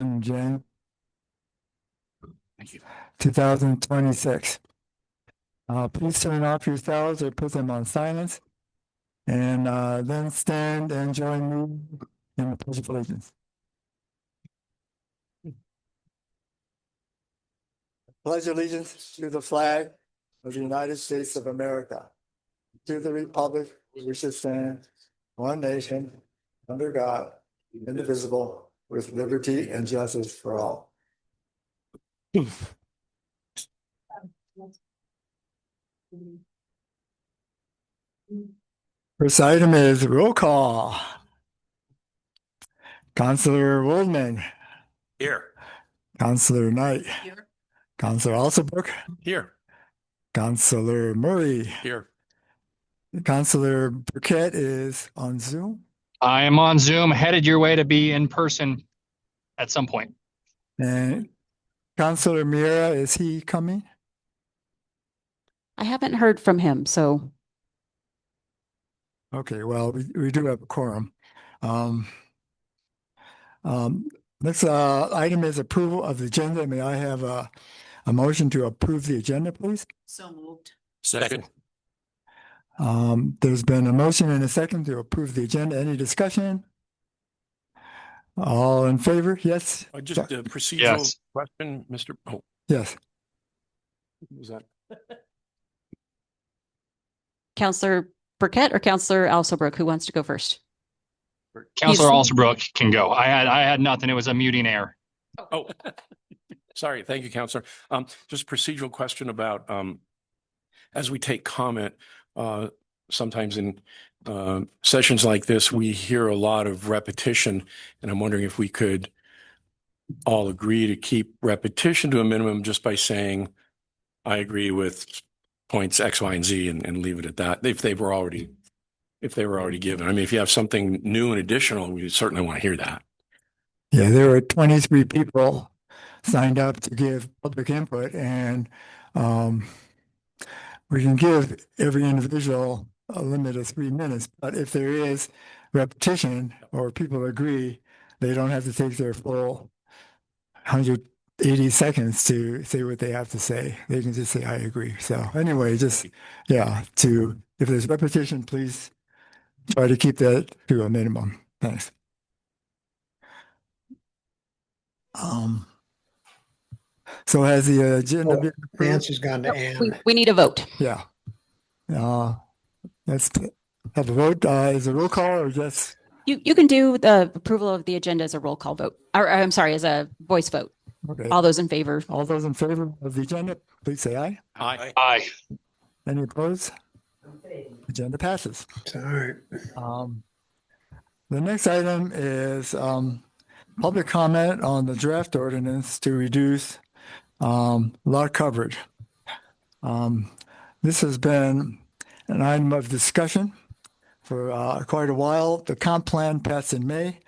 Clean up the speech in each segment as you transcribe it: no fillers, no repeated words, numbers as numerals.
January Thank you. 2026. Please turn off your cells or put them on silence, and then stand and join me in the Pledge of Allegiance. Pledge allegiance to the flag of the United States of America, to the republic which stands one nation, under God, indivisible, with liberty and justice for all. First item is roll call. Councilor Waldman, Here. Councilor Knight, Here. Councilor Alsobrook, Here. Councilor Murray, Here. Councilor Burkett is on Zoom, I am on Zoom, headed your way to be in person at some point. and Councilor Mira, is he coming? I haven't heard from him, so Okay, well, we do have a quorum. Next item is approval of the agenda. May I have a motion to approve the agenda, please? So moved. Second. There's been a motion and a second to approve the agenda. Any discussion? All in favor? Yes? Just a procedural Yes. question, Mr. Oh, Yes. was that? Counselor Burkett or Counselor Alsobrook, who wants to go first? Counselor Yes. Alsobrook can go. I had nothing. It was a muting error. Oh, sorry. Thank you, Counselor. Just procedural question about, as we take comment, sometimes in sessions like this, we hear a lot of repetition, and I'm wondering if we could all agree to keep repetition to a minimum just by saying, I agree with points X, Y, and Z, and leave it at that. If they were already given. I mean, if you have something new and additional, we certainly want to hear that. Yeah, there were 23 people signed up to give public input, and we can give every individual a limit of 3 minutes. But if there is repetition or people agree, they don't have to take their full 180 seconds to say what they have to say. They can just say, I agree. So anyway, just, yeah, if there's repetition, please try to keep that to a minimum. Thanks. So has the agenda been approved? Nancy's gone to Ann. We need a vote. Yeah. Let's have a vote. Is it a roll call or just? You can do the approval of the agenda as a roll call vote, or I'm sorry, as a voice vote. Okay. All those in favor? All those in favor of the agenda, please say aye. Aye. Aye. Any opposed? Agenda passes. All right. The next item is public comment on the draft ordinance to reduce lot coverage. This has been an item of discussion for quite a while. The comp plan passed in May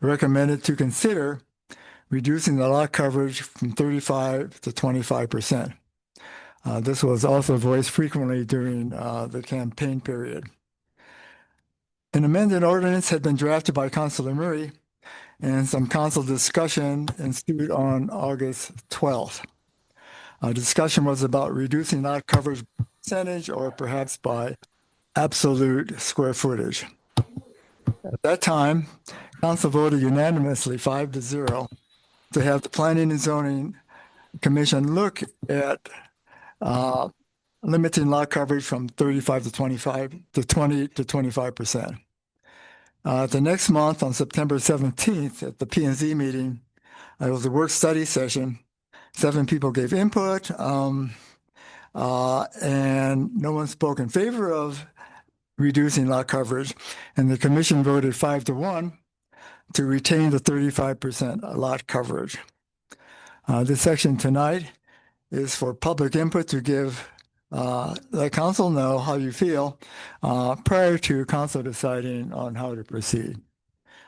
recommended to consider reducing the lot coverage from 35 to 25%. This was also voiced frequently during the campaign period. An amended ordinance had been drafted by Councilor Murray, and some council discussion ensued on August 12th. Discussion was about reducing lot coverage percentage or perhaps by absolute square footage. At that time, council voted unanimously 5-0 to have the Planning and Zoning Commission look at limiting lot coverage from 35 to 25 to 20 to 25%. The next month, on September 17th, at the P&Z meeting, it was a work study session. 7 people gave input, and no one spoke in favor of reducing lot coverage, and the commission voted 5-1 to retain the 35% lot coverage. This section tonight is for public input to give the council know how you feel prior to council deciding on how to proceed.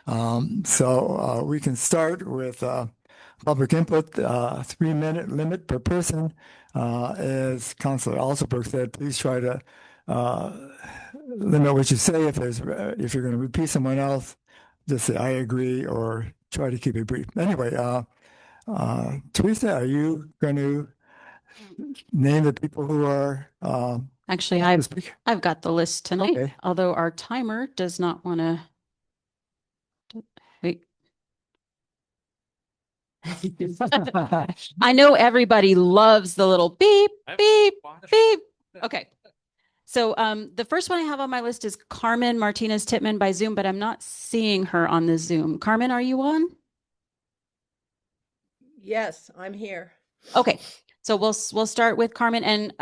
So we can start with public input, 3-minute limit per person. As Councilor Alsobrook said, please try to limit what you say. If you're going to repeat someone else, just say I agree or try to keep it brief. Anyway, Teresa, are you going to name the people who are Actually, to I've speak? I've got the list tonight, Okay. although our timer does not want to. Wait. I know everybody loves the little beep, beep, beep. Okay. So the first one I have on my list is Carmen Martinez Tittman by Zoom, but I'm not seeing her on the Zoom. Carmen, are you on? Yes, I'm here. Okay. So we'll start with Carmen. And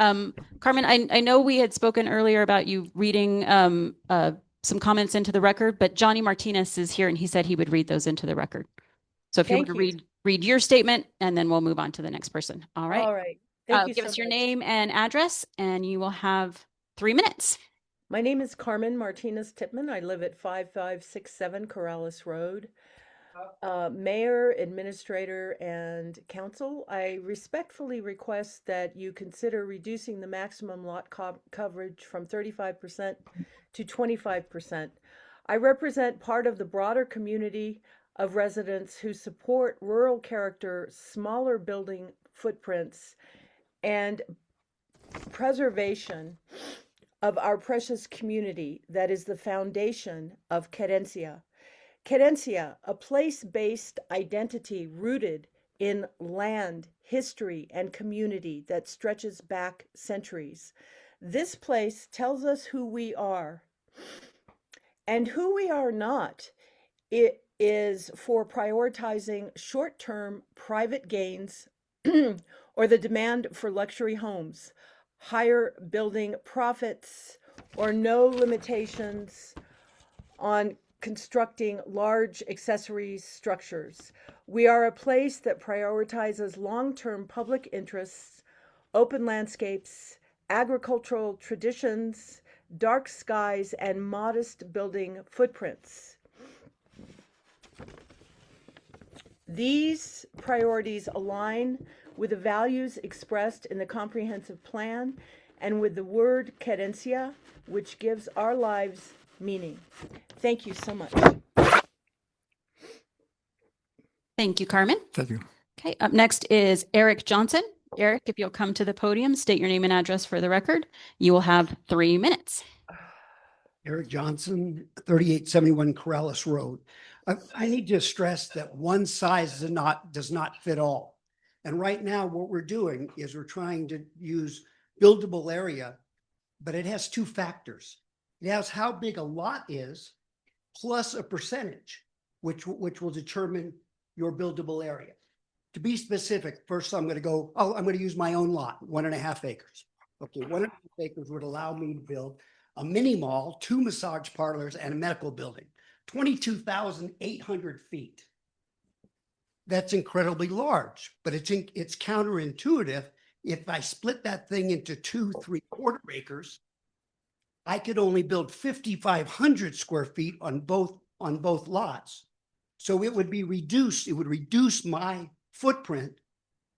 Carmen, I know we had spoken earlier about you reading some comments into the record, but Johnny Martinez is here and he said he would read those into the record. So if you want Thank to you. read your statement, and then we'll move on to the next person. All right. All right. Thank you Give so us your much. name and address, and you will have 3 minutes. My name is Carmen Martinez Tittman. I live at 5567 Corrales Road. Mayor, Administrator, and Council, I respectfully request that you consider reducing the maximum lot coverage from 35% to 25%. I represent part of the broader community of residents who support rural character, smaller building footprints, and preservation of our precious community that is the foundation of Querencia. Querencia, a place-based identity rooted in land, history, and community that stretches back centuries. This place tells us who we are and who we are not. It is for prioritizing short-term private gains or the demand for luxury homes, higher building profits, or no limitations on constructing large accessory structures. We are a place that prioritizes long-term public interests, open landscapes, agricultural traditions, dark skies, and modest building footprints. These priorities align with the values expressed in the comprehensive plan and with the word Querencia, which gives our lives meaning. Thank you so much. Thank you, Carmen. Thank you. Okay, up next is Eric Johnson. Eric, if you'll come to the podium, state your name and address for the record. You will have 3 minutes. Eric Johnson, 3871 Corrales Road. I need to stress that one size does not fit all. And right now, what we're doing is we're trying to use buildable area, but it has 2 factors. It has how big a lot is, plus a percentage, which will determine your buildable area. To be specific, first I'm going to use my own lot, 1.5 acres. Okay, 1.5 acres would allow me to build a mini mall, 2 massage parlors, and a medical building, 22,800 feet. That's incredibly large, but it's counterintuitive. If I split that thing into 2 3/4 acres, I could only build 5,500 square feet on both lots. So it would be reduced. It would reduce my footprint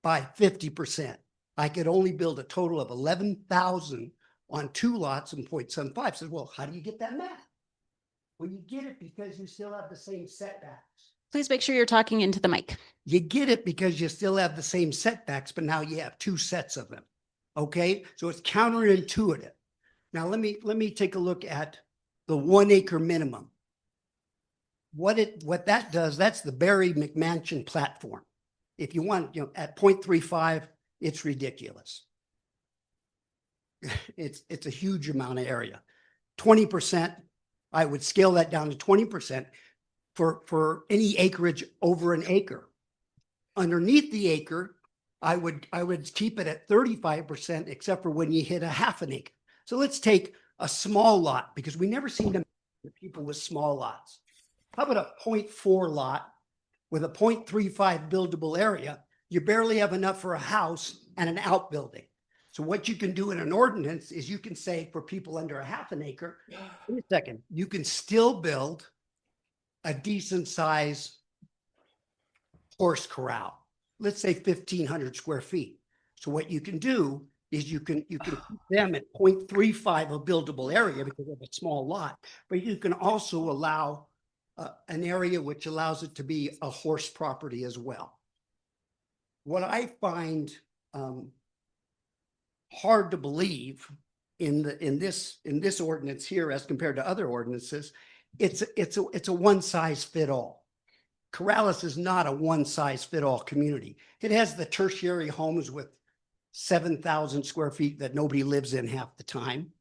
by 50%. I could only build a total of 11,000 on 2 lots and 0.75. Says, well, how do you get that math? Well, you get it because you still have the same setbacks. Please make sure you're talking into the mic. You get it because you still have the same setbacks, but now you have 2 sets of them. Okay, so it's counterintuitive. Now let me take a look at the 1 acre minimum. What that does, that's the Barry McMansion platform. If you want, at 0.35, it's ridiculous. It's a huge amount of area. 20%, I would scale that down to 20% for any acreage over an acre. Underneath the acre, I would keep it at 35%, except for when you hit a 1/2 acre. So let's take a small lot, because we never seem to people with small lots. How about a 0.4 lot with a 0.35 buildable area? You barely have enough for a house and an outbuilding. So what you can do in an ordinance is you can say for people under a 1/2 acre, wait a second, you can still build a decent size horse corral. Let's say 1,500 square feet. So what you can do is you can keep them at 0.35 of buildable area because of a small lot, but you can also allow an area which allows it to be a horse property as well. What I find hard to believe in this ordinance here as compared to other ordinances, it's a one size fit all. Corrales is not a one size fit all community. It has the tertiary homes with 7,000 square feet that nobody lives in half the time.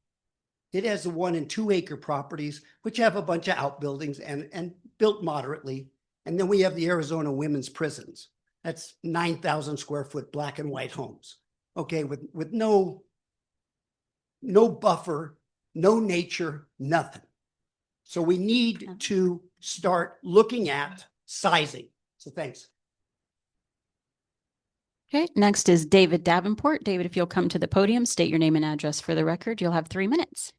It has the 1 and 2 acre properties, which have a bunch of outbuildings and built moderately. And then we have the Arizona women's prisons. That's 9,000 square foot black and white homes. Okay, with no buffer, no nature, nothing. So we need to start looking at sizing. So thanks. Okay, next is David Davenport. David, if you'll come to the podium, state your name and address for the record. You'll have 3 minutes.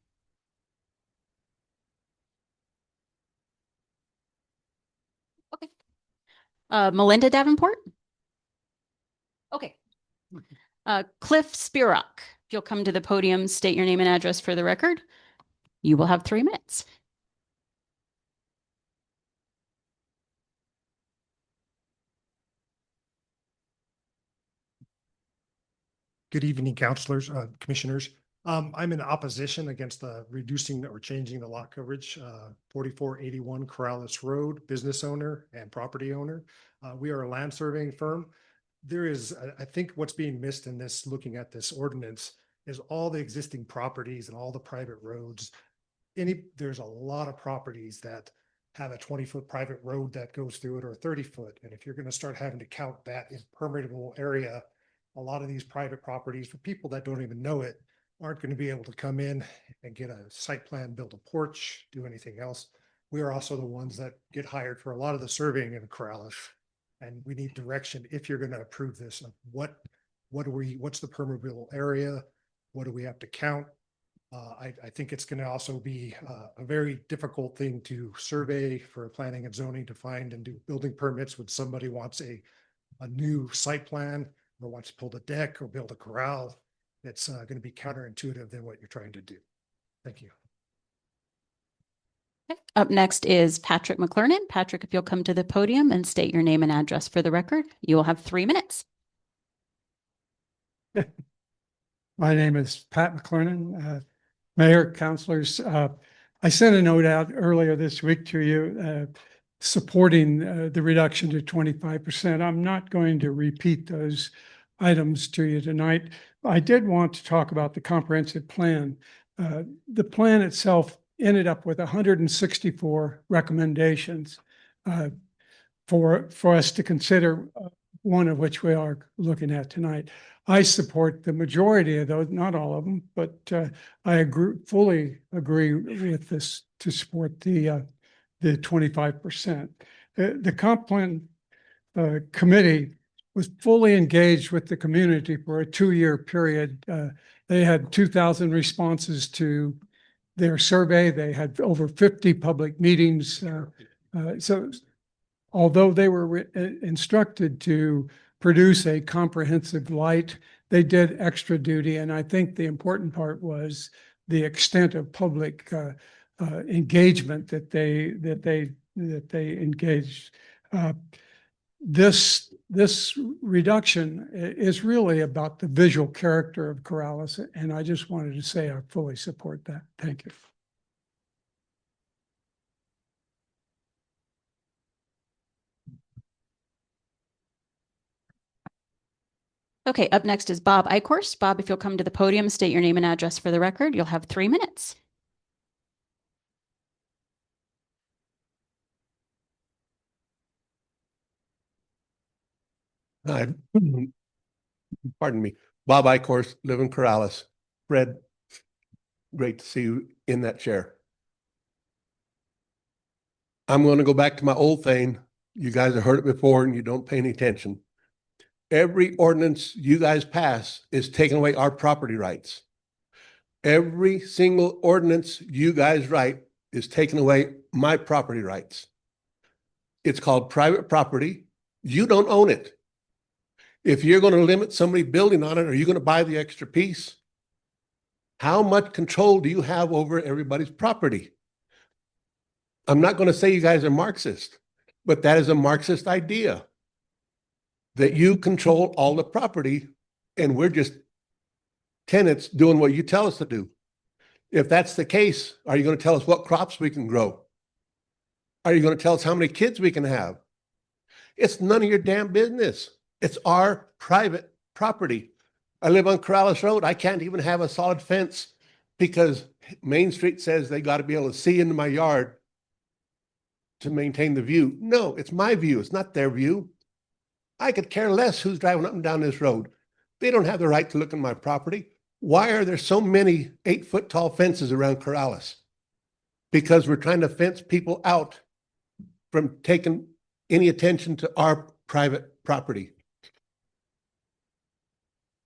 Okay. Melinda Davenport? Okay. Cliff Spirok, if you'll come to the podium, state your name and address for the record. You will have 3 minutes. Good evening, councilors, commissioners. I'm in opposition against the reducing or changing the lot coverage, 4481 Corrales Road, business owner and property owner. We are a land surveying firm. There is, I think what's being missed in this, looking at this ordinance, is all the existing properties and all the private roads. There's a lot of properties that have a 20-foot private road that goes through it or 30-foot. And if you're going to start having to count that in permittable area, a lot of these private properties, for people that don't even know it, aren't going to be able to come in and get a site plan, build a porch, do anything else. We are also the ones that get hired for a lot of the surveying in Corrales. And we need direction if you're going to approve this. Of what's the permeable area? What do we have to count? I think it's going to also be a very difficult thing to survey for planning and zoning to find and do building permits when somebody wants a new site plan or wants to build a deck or build a corral. It's going to be counterintuitive than what you're trying to do. Thank you. Okay. Up next is Patrick McClernand. Patrick, if you'll come to the podium and state your name and address for the record, you will have 3 minutes. My name is Pat McClernand, Mayor, councilors. I sent a note out earlier this week to you supporting the reduction to 25%. I'm not going to repeat those items to you tonight. I did want to talk about the comprehensive plan. The plan itself ended up with 164 recommendations for us to consider, one of which we are looking at tonight. I support the majority of those, not all of them, but I fully agree with this to support the 25%. The comp plan committee was fully engaged with the community for a 2-year period. They had 2,000 responses to their survey. They had over 50 public meetings. So although they were instructed to produce a comprehensive light, they did extra duty. And I think the important part was the extent of public engagement that they engaged. This reduction is really about the visual character of Corrales, and I just wanted to say I fully support that. Thank you. Okay, up next is Bob Eichhorst. Bob, if you'll come to the podium, state your name and address for the record, you'll have 3 minutes. Hi, pardon me. Bob Eichhorst, live in Corrales. Fred, great to see you in that chair. I'm going to go back to my old thing. You guys have heard it before and you don't pay any attention. Every ordinance you guys pass is taking away our property rights. Every single ordinance you guys write is taking away my property rights. It's called private property. You don't own it. If you're going to limit somebody building on it, are you going to buy the extra piece? How much control do you have over everybody's property? I'm not going to say you guys are Marxist, but that is a Marxist idea that you control all the property and we're just tenants doing what you tell us to do. If that's the case, are you going to tell us what crops we can grow? Are you going to tell us how many kids we can have? It's none of your damn business. It's our private property. I live on Corrales Road. I can't even have a solid fence because Main Street says they got to be able to see into my yard to maintain the view. No, it's my view. It's not their view. I could care less who's driving up and down this road. They don't have the right to look in my property. Why are there so many 8-foot tall fences around Corrales? Because we're trying to fence people out from taking any attention to our private property.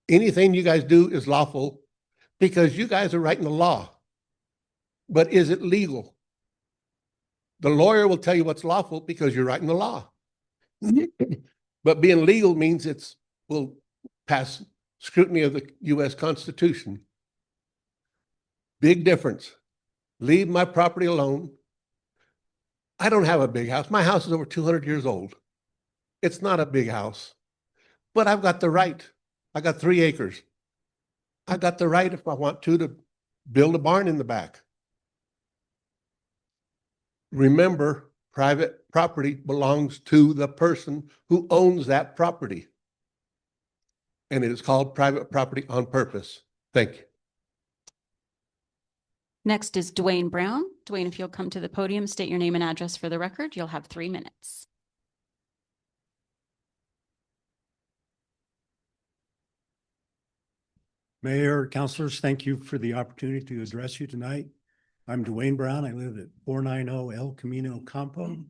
Anything you guys do is lawful because you guys are writing the law. But is it legal? The lawyer will tell you what's lawful because you're writing the law. But being legal means will pass scrutiny of the U.S. Constitution. Big difference. Leave my property alone. I don't have a big house. My house is over 200 years old. It's not a big house, but I've got the right. I got 3 acres. I got the right, if I want to build a barn in the back. Remember, private property belongs to the person who owns that property. And it is called private property on purpose. Thank you. Next is Dwayne Brown. Dwayne, if you'll come to the podium, state your name and address for the record. You'll have 3 minutes. Mayor, councilors, thank you for the opportunity to address you tonight. I'm Dwayne Brown. I live at 490 El Camino Campo.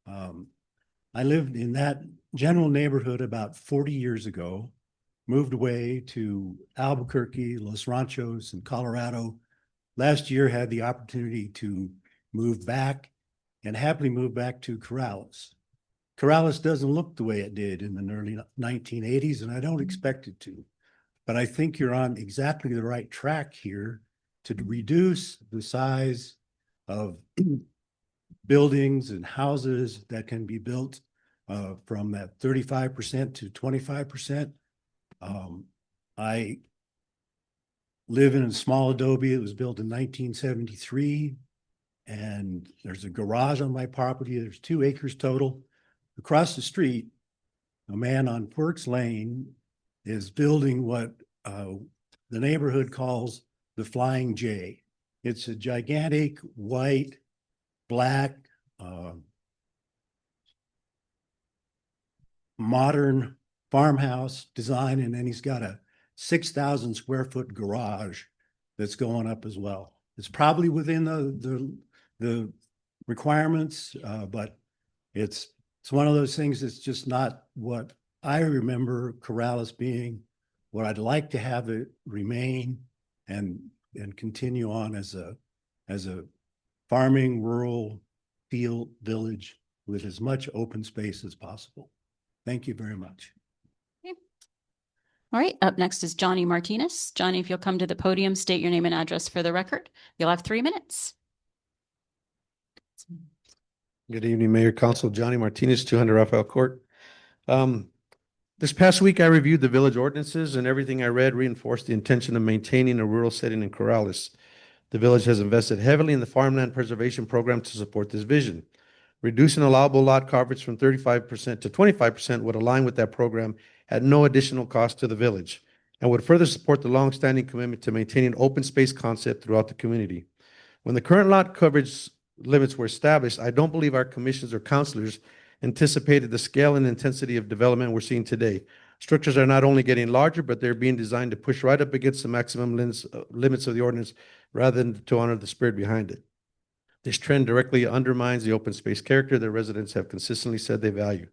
I lived in that general neighborhood about 40 years ago, moved away to Albuquerque, Los Ranchos in Colorado. Last year had the opportunity to move back and happily move back to Corrales. Corrales doesn't look the way it did in the early 1980s, and I don't expect it to. But I think you're on exactly the right track here to reduce the size of buildings and houses that can be built from that 35% to 25%. I live in a small adobe. It was built in 1973, and there's a garage on my property. There's 2 acres total. Across the street, a man on Quirks Lane is building what the neighborhood calls the Flying J. It's a gigantic white, black, modern farmhouse design, and then he's got a 6,000 square foot garage that's going up as well. It's probably within the requirements, but it's one of those things that's just not what I remember Corrales being, what I'd like to have it remain and continue on as a farming rural field village with as much open space as possible. Thank you very much. All right, up next is Johnny Martinez. Johnny, if you'll come to the podium, state your name and address for the record. You'll have 3 minutes. Good evening, Mayor, Council. Johnny Martinez, 200 Rafael Court. This past week, I reviewed the village ordinances, and everything I read reinforced the intention of maintaining a rural setting in Corrales. The village has invested heavily in the farmland preservation program to support this vision. Reducing allowable lot coverage from 35% to 25% would align with that program at no additional cost to the village and would further support the longstanding commitment to maintaining open space concept throughout the community. When the current lot coverage limits were established, I don't believe our commissions or councilors anticipated the scale and intensity of development we're seeing today. Structures are not only getting larger, but they're being designed to push right up against the maximum limits of the ordinance rather than to honor the spirit behind it. This trend directly undermines the open space character that residents have consistently said they value.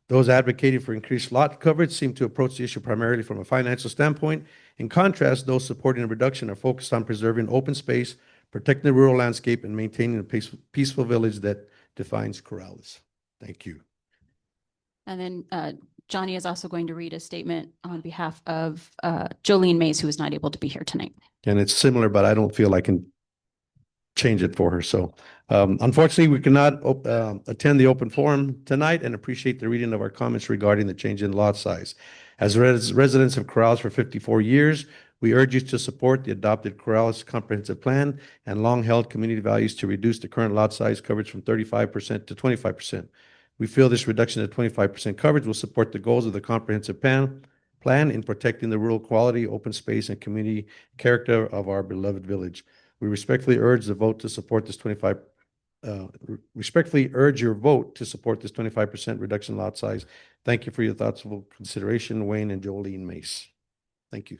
Those advocating for increased lot coverage seem to approach the issue primarily from a financial standpoint. In contrast, those supporting a reduction are focused on preserving open space, protecting the rural landscape, and maintaining a peaceful village that defines Corrales. Thank you. And then Johnny is also going to read a statement on behalf of Jolene Mays, who is not able to be here tonight. And it's similar, but I don't feel I can change it for her. So unfortunately, we cannot attend the open forum tonight and appreciate the reading of our comments regarding the change in lot size. As residents of Corrales for 54 years, we urge you to support the adopted Corrales Comprehensive Plan and long-held community values to reduce the current lot size coverage from 35% to 25%. We feel this reduction to 25% coverage will support the goals of the comprehensive plan in protecting the rural quality, open space, and community character of our beloved village. We respectfully urge the vote to support this respectfully urge your vote to support this 25% reduction in lot size. Thank you for your thoughtful consideration, Wayne and Jolene Mace. Thank you.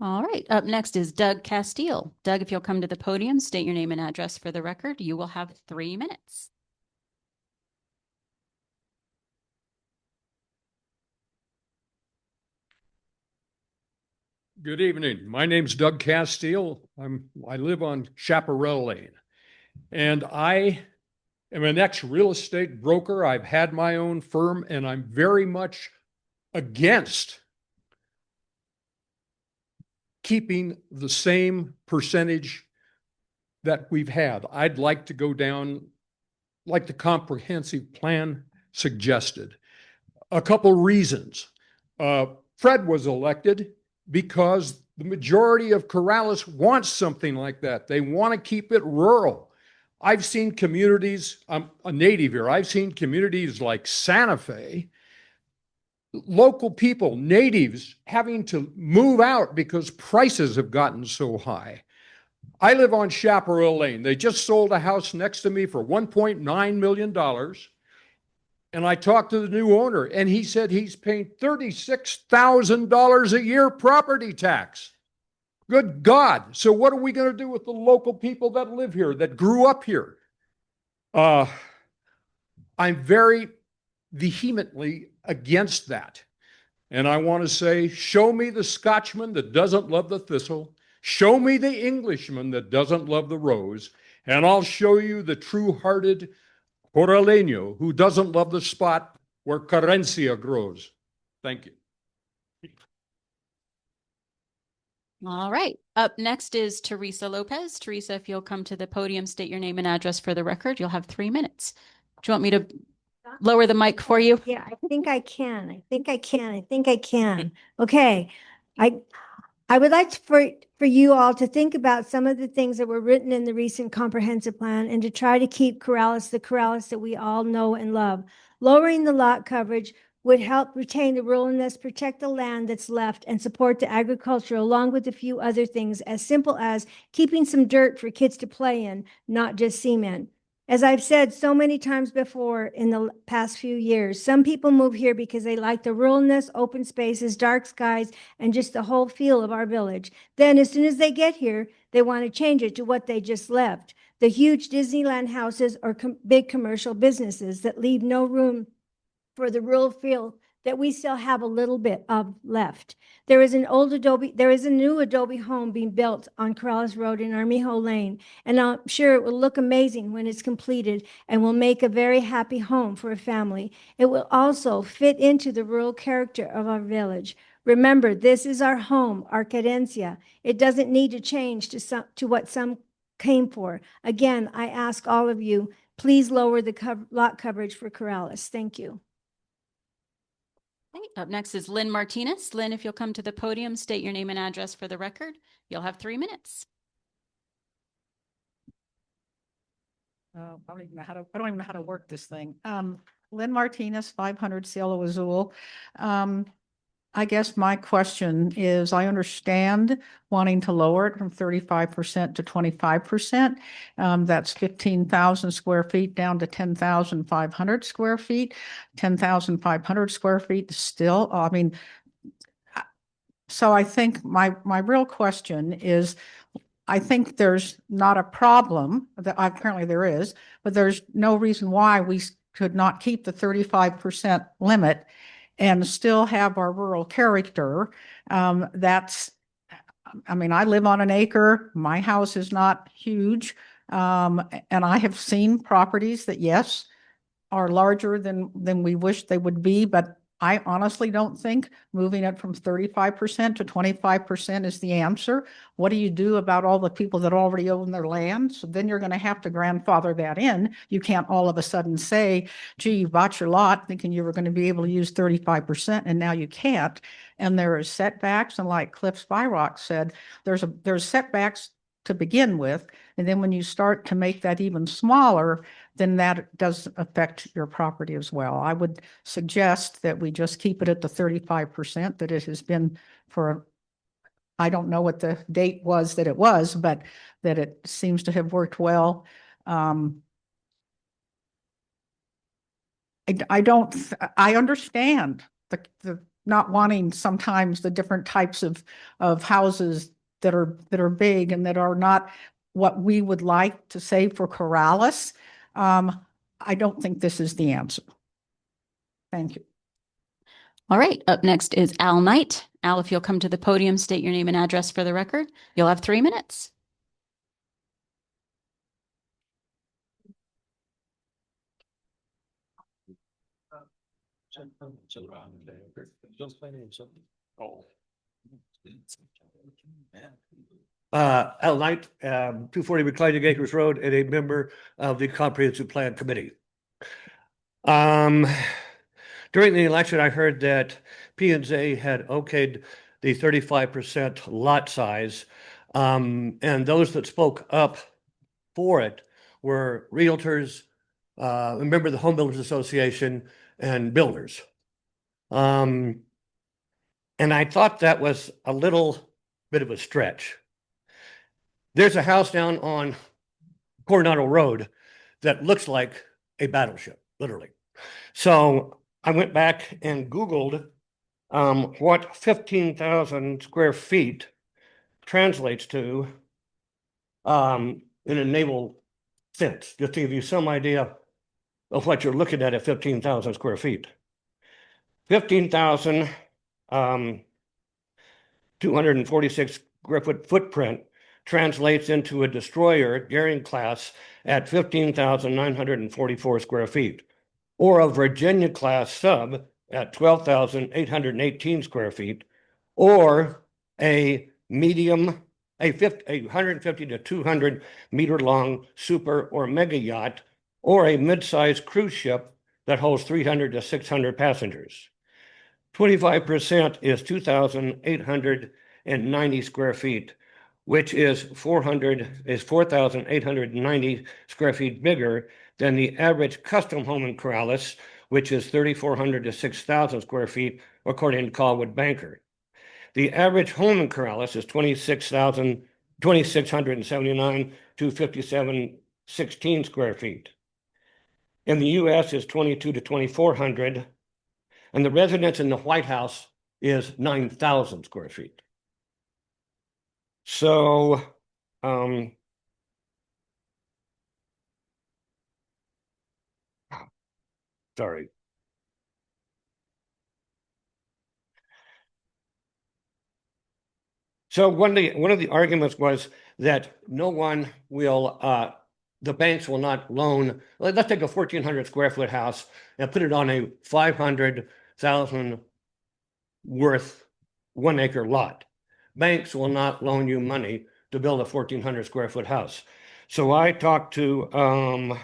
All right. Up next is Doug Castile. Doug, if you'll come to the podium, state your name and address for the record. You will have 3 minutes. Good evening. My name's Doug Castile. I live on Chaparral Lane, and I am an ex-real estate broker. I've had my own firm, and I'm very much against keeping the same percentage that we've had. I'd like to go down like the comprehensive plan suggested. A couple reasons. Fred was elected because the majority of Corrales wants something like that. They want to keep it rural. I've seen communities, I'm a native here, I've seen communities like Santa Fe, local people, natives, having to move out because prices have gotten so high. I live on Chaparral Lane. They just sold a house next to me for $1.9 million. And I talked to the new owner, and he said he's paying $36,000 a year property tax. Good God. So what are we going to do with the local people that live here, that grew up here? I'm very vehemently against that. And I want to say, show me the Scotchman that doesn't love the thistle. Show me the Englishman that doesn't love the rose. And I'll show you the true-hearted Corraleño who doesn't love the spot where Querencia grows. Thank you. All right. Up next is Teresa Lopez. Teresa, if you'll come to the podium, state your name and address for the record. You'll have 3 minutes. Do you want me to lower the mic for you? Yeah, I think I can. I think I can. I think I can. Okay. I would like for you all to think about some of the things that were written in the recent comprehensive plan and to try to keep Corrales, the Corrales that we all know and love. Lowering the lot coverage would help retain the ruralness, protect the land that's left, and support the agriculture, along with a few other things as simple as keeping some dirt for kids to play in, not just cement. As I've said so many times before in the past few years, some people move here because they like the ruralness, open spaces, dark skies, and just the whole feel of our village. Then as soon as they get here, they want to change it to what they just left. The huge Disneyland houses or big commercial businesses that leave no room for the rural feel that we still have a little bit of left. There is a new Adobe home being built on Corrales Road in Armijo Lane, and I'm sure it will look amazing when it's completed and will make a very happy home for a family. It will also fit into the rural character of our village. Remember, this is our home, our Querencia. It doesn't need to change to what some came for. Again, I ask all of you, please lower the lot coverage for Corrales. Thank you. Up next is Lynn Martinez. Lynn, if you'll come to the podium, state your name and address for the record. You'll have 3 minutes. I don't even know how to work this thing. Lynn Martinez, 500 Cielo Azul. I guess my question is, I understand wanting to lower it from 35% to 25%. That's 15,000 square feet down to 10,500 square feet. 10,500 square feet still, I mean, so I think my real question is, I think there's not a problem that apparently there is, but there's no reason why we could not keep the 35% limit and still have our rural character. I mean, I live on an acre. My house is not huge. And I have seen properties that, yes, are larger than we wish they would be, but I honestly don't think moving it from 35% to 25% is the answer. What do you do about all the people that already own their land? So then you're going to have to grandfather that in. You can't all of a sudden say, gee, you bought your lot thinking you were going to be able to use 35% and now you can't. And there are setbacks. And like Cliff Spyrock said, there's setbacks to begin with. And then when you start to make that even smaller, then that does affect your property as well. I would suggest that we just keep it at the 35% that it has been for, I don't know what the date was that it was, but that it seems to have worked well. I understand the not wanting sometimes the different types of houses that are big and that are not what we would like to say for Corrales. I don't think this is the answer. Thank you. All right, up next is Al Knight. Al, if you'll come to the podium, state your name and address for the record. You'll have 3 minutes. Al Knight, 240 Reclining Acres Road, and a member of the Comprehensive Plan Committee. During the election, I heard that P&Z had okayed the 35% lot size, and those that spoke up for it were realtors, a member of the Home Builders Association, and builders. And I thought that was a little bit of a stretch. There's a house down on Coronado Road that looks like a battleship, literally. So I went back and Googled what 15,000 square feet translates to in a naval sense, just to give you some idea of what you're looking at 15,000 square feet. 15,000 246 square foot footprint translates into a destroyer Daring class at 15,944 square feet, or a Virginia class sub at 12,818 square feet, or a medium, a 150 to 200 meter long super or mega yacht, or a mid-sized cruise ship that holds 300 to 600 passengers. 25% is 2,890 square feet, which is 4,890 square feet bigger than the average custom home in Corrales, which is 3,400 to 6,000 square feet, according to Callwood Banker. The average home in Corrales is 2,679 to 5,716 square feet. In the US is 22 to 2,400, and the residence in the White House is 9,000 square feet. So, sorry. So one of the arguments was that no one will, the banks will not loan. Let's take a 1,400 square foot house and put it on a 500,000 worth 1 acre lot. Banks will not loan you money to build a 1,400 square foot house. So I talked to a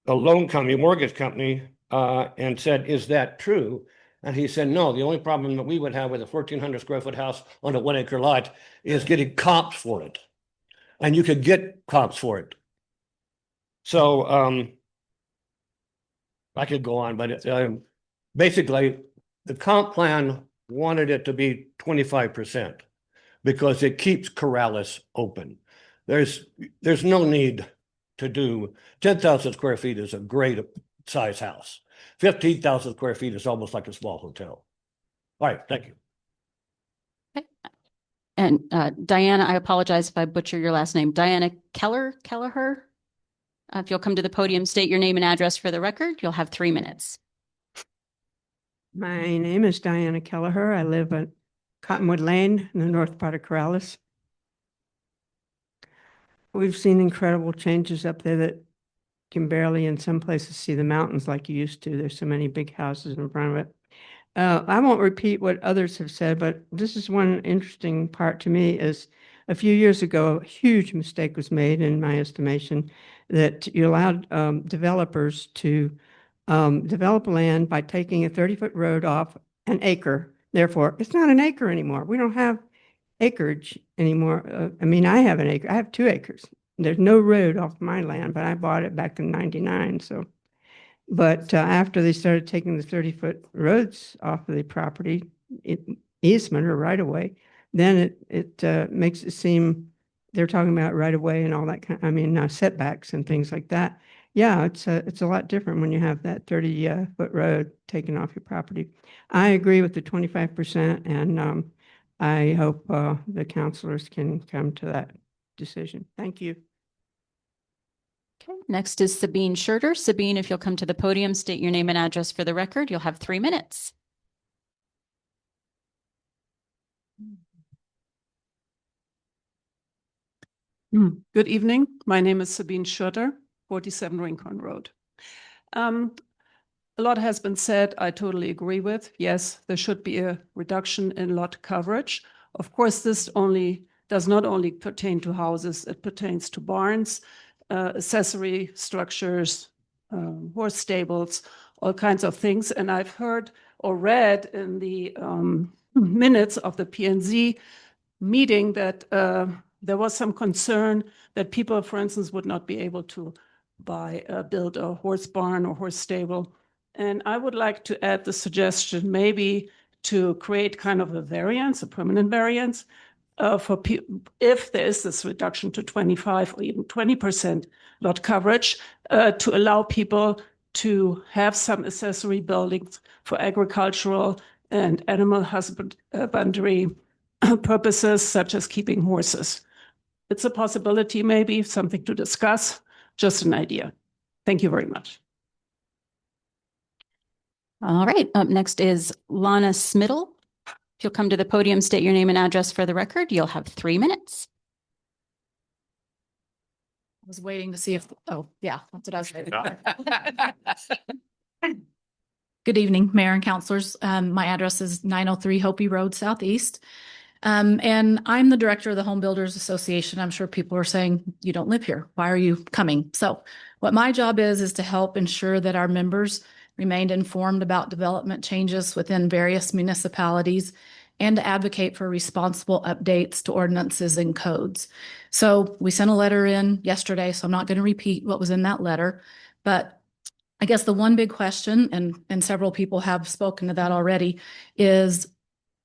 loan company, mortgage company, and said, is that true? And he said, no, the only problem that we would have with a 1,400 square foot house on a 1 acre lot is getting comps for it. And you could get comps for it. So I could go on, but basically the comp plan wanted it to be 25% because it keeps Corrales open. There's no need to do 10,000 square feet is a great size house. 15,000 square feet is almost like a small hotel. All right, thank you. Okay. And Diana, I apologize if I butcher your last name. Diana Kelleher. If you'll come to the podium, state your name and address for the record, you'll have 3 minutes. My name is Diana Kelleher. I live at Cottonwood Lane in the north part of Corrales. We've seen incredible changes up there that can barely in some places see the mountains like you used to. There's so many big houses in front of it. I won't repeat what others have said, but this is one interesting part to me is a few years ago, a huge mistake was made in my estimation that you allowed developers to develop land by taking a 30-foot road off an acre. Therefore, it's not an acre anymore. We don't have acreage anymore. I mean, I have an acre. I have 2 acres. There's no road off my land, but I bought it back in '99. So, but after they started taking the 30-foot roads off of the property, easement or right of way, then it makes it seem they're talking about right of way and all that kind. I mean, setbacks and things like that. Yeah, it's a lot different when you have that 30-foot road taken off your property. I agree with the 25%, and I hope the counselors can come to that decision. Thank you. Okay, next is Sabine Schurter. Sabine, if you'll come to the podium, state your name and address for the record. You'll have 3 minutes. Good evening. My name is Sabine Schurter, 47 Rincon Road. A lot has been said. I totally agree with. Yes, there should be a reduction in lot coverage. Of course, this does not only pertain to houses, it pertains to barns, accessory structures, horse stables, all kinds of things. And I've heard or read in the minutes of the P&Z meeting that there was some concern that people, for instance, would not be able to build a horse barn or horse stable. And I would like to add the suggestion maybe to create kind of a variance, a permanent variance, for people, if there is this reduction to 25 or even 20% lot coverage, to allow people to have some accessory buildings for agricultural and animal husbandry purposes, such as keeping horses. It's a possibility, maybe something to discuss, just an idea. Thank you very much. All right, up next is Lana Smittle. If you'll come to the podium, state your name and address for the record, you'll have 3 minutes. I was waiting to see if, oh, yeah, that's what I was waiting for. Good evening, Mayor and Councilors. My address is 903 Hopi Road Southeast. And I'm the director of the Home Builders Association. I'm sure people are saying, you don't live here. Why are you coming? So what my job is to help ensure that our members remained informed about development changes within various municipalities and to advocate for responsible updates to ordinances and codes. So we sent a letter in yesterday, so I'm not going to repeat what was in that letter, but I guess the one big question, and several people have spoken to that already, is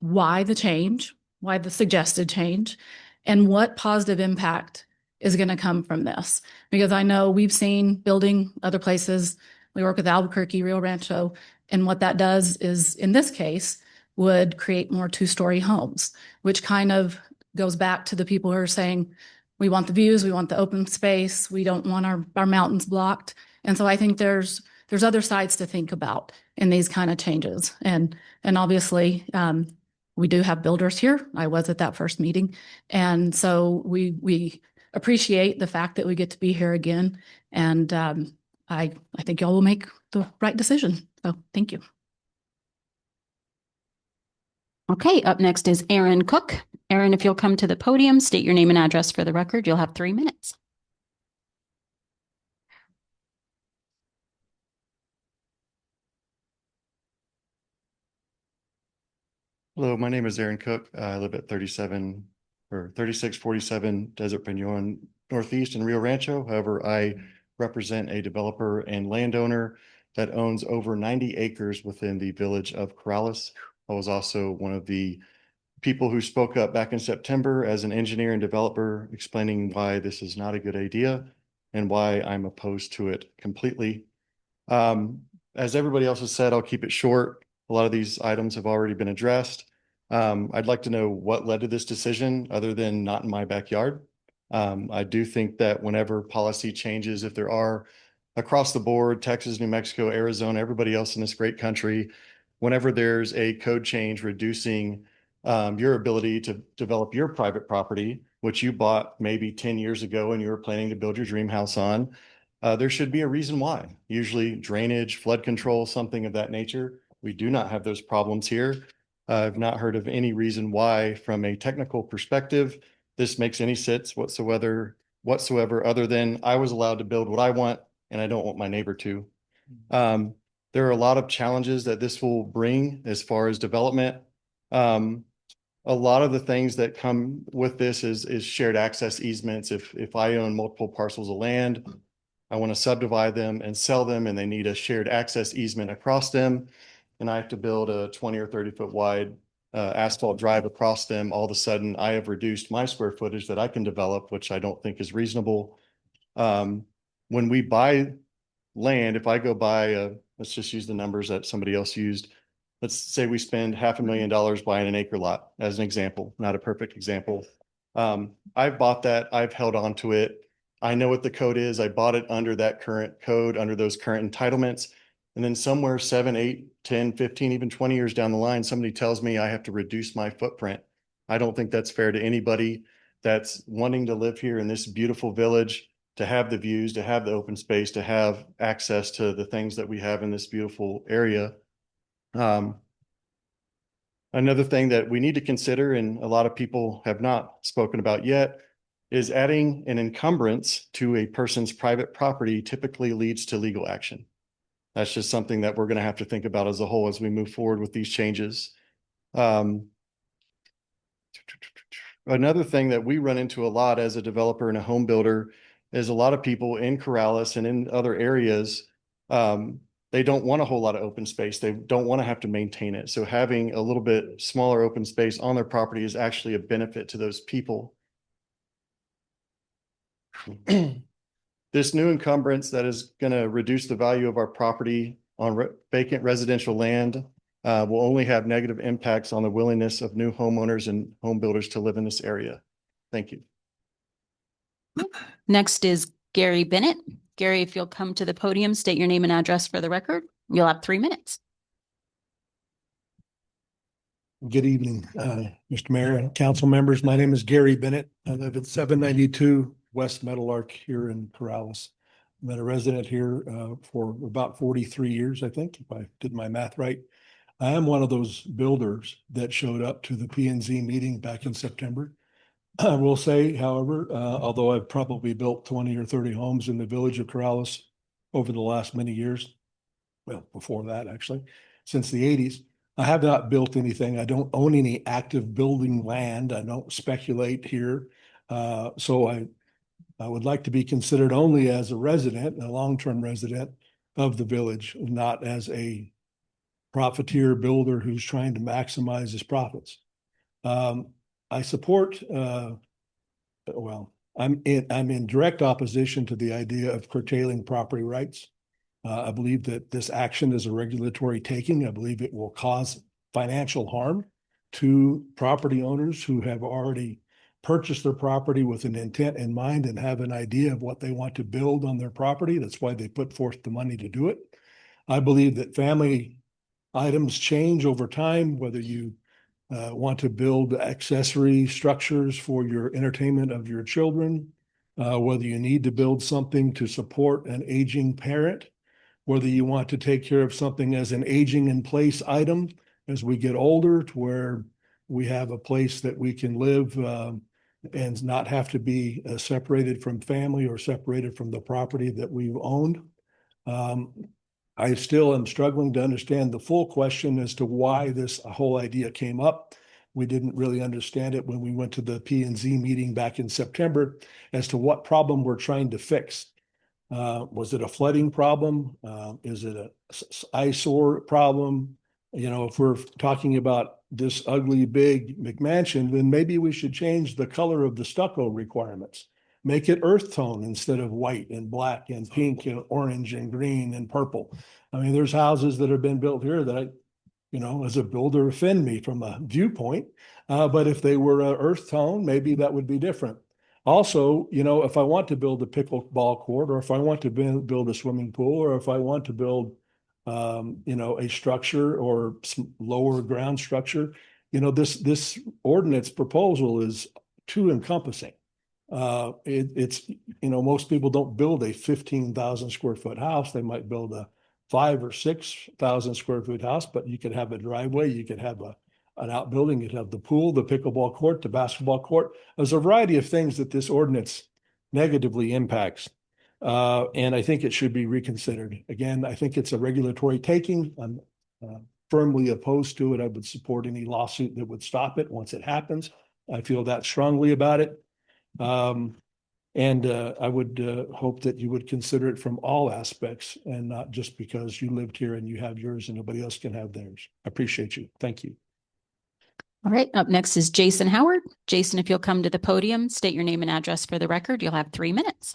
why the change, why the suggested change, and what positive impact is going to come from this? Because I know we've seen building other places. We work with Albuquerque, Rio Rancho, and what that does is, in this case, would create more 2-story homes, which kind of goes back to the people who are saying, we want the views, we want the open space, we don't want our mountains blocked. And so I think there's other sides to think about in these kind of changes. And obviously, we do have builders here. I was at that first meeting. And so we appreciate the fact that we get to be here again. And I think y'all will make the right decision. So thank you. Okay, up next is Aaron Cook. Aaron, if you'll come to the podium, state your name and address for the record, you'll have 3 minutes. Hello, my name is Aaron Cook. I live at 3647 Desert Peñon Northeast in Rio Rancho. However, I represent a developer and landowner that owns over 90 acres within the village of Corrales. I was also one of the people who spoke up back in September as an engineer and developer, explaining why this is not a good idea and why I'm opposed to it completely. As everybody else has said, I'll keep it short. A lot of these items have already been addressed. I'd like to know what led to this decision other than not in my backyard. I do think that whenever policy changes, if there are across the board, Texas, New Mexico, Arizona, everybody else in this great country, whenever there's a code change reducing your ability to develop your private property, which you bought maybe 10 years ago and you were planning to build your dream house on, there should be a reason why. Usually drainage, flood control, something of that nature. We do not have those problems here. I've not heard of any reason why, from a technical perspective, this makes any sense whatsoever, other than I was allowed to build what I want and I don't want my neighbor to. There are a lot of challenges that this will bring as far as development. A lot of the things that come with this is shared access easements. If I own multiple parcels of land, I want to subdivide them and sell them, and they need a shared access easement across them, and I have to build a 20 or 30 foot wide asphalt drive across them, all of a sudden I have reduced my square footage that I can develop, which I don't think is reasonable. When we buy land, if I go buy let's just use the numbers that somebody else used. Let's say we spend $500,000 buying an acre lot as an example, not a perfect example. I've bought that, I've held on to it. I know what the code is. I bought it under that current code, under those current entitlements. And then somewhere 7, 8, 10, 15, even 20 years down the line, somebody tells me I have to reduce my footprint. I don't think that's fair to anybody that's wanting to live here in this beautiful village, to have the views, to have the open space, to have access to the things that we have in this beautiful area. Another thing that we need to consider, and a lot of people have not spoken about yet, is adding an encumbrance to a person's private property typically leads to legal action. That's just something that we're going to have to think about as a whole as we move forward with these changes. Another thing that we run into a lot as a developer and a home builder is a lot of people in Corrales and in other areas, they don't want a whole lot of open space. They don't want to have to maintain it. So having a little bit smaller open space on their property is actually a benefit to those people. This new encumbrance that is going to reduce the value of our property on vacant residential land will only have negative impacts on the willingness of new homeowners and home builders to live in this area. Thank you. Next is Gary Bennett. Gary, if you'll come to the podium, state your name and address for the record. You'll have 3 minutes. Good evening, Mr. Mayor and council members. My name is Gary Bennett. I live at 792 West Meadowlark here in Corrales. I've been a resident here for about 43 years, I think, if I did my math right. I am one of those builders that showed up to the P&Z meeting back in September. I will say, however, although I've probably built 20 or 30 homes in the village of Corrales over the last many years, well, before that actually, since the 80s, I have not built anything. I don't own any active building land. I don't speculate here. So I would like to be considered only as a resident, a long-term resident of the village, not as a profiteer builder who's trying to maximize his profits. I support, well, I'm in direct opposition to the idea of curtailing property rights. I believe that this action is a regulatory taking. I believe it will cause financial harm to property owners who have already purchased their property with an intent in mind and have an idea of what they want to build on their property. That's why they put forth the money to do it. I believe that family items change over time, whether you want to build accessory structures for your entertainment of your children, whether you need to build something to support an aging parent, whether you want to take care of something as an aging in place item as we get older, to where we have a place that we can live and not have to be separated from family or separated from the property that we've owned. I still am struggling to understand the full question as to why this whole idea came up. We didn't really understand it when we went to the P&Z meeting back in September as to what problem we're trying to fix. Was it a flooding problem? Is it an eyesore problem? You know, if we're talking about this ugly big McMansion, then maybe we should change the color of the stucco requirements. Make it earth tone instead of white and black and pink and orange and green and purple. I mean, there's houses that have been built here that I, you know, as a builder, offend me from a viewpoint. But if they were earth tone, maybe that would be different. Also, you know, if I want to build a pickleball court, or if I want to build a swimming pool, or if I want to build, you know, a structure or some lower ground structure, you know, this ordinance proposal is too encompassing. It's, most people don't build a 15,000 square foot house. They might build a 5 or 6,000 square foot house, but you could have a driveway, you could have an outbuilding, you'd have the pool, the pickleball court, the basketball court. There's a variety of things that this ordinance negatively impacts. And I think it should be reconsidered. Again, I think it's a regulatory taking. I'm firmly opposed to it. I would support any lawsuit that would stop it once it happens. I feel that strongly about it. And I would hope that you would consider it from all aspects and not just because you lived here and you have yours and nobody else can have theirs. I appreciate you. Thank you. All right, up next is Jason Howard. Jason, if you'll come to the podium, state your name and address for the record. You'll have 3 minutes.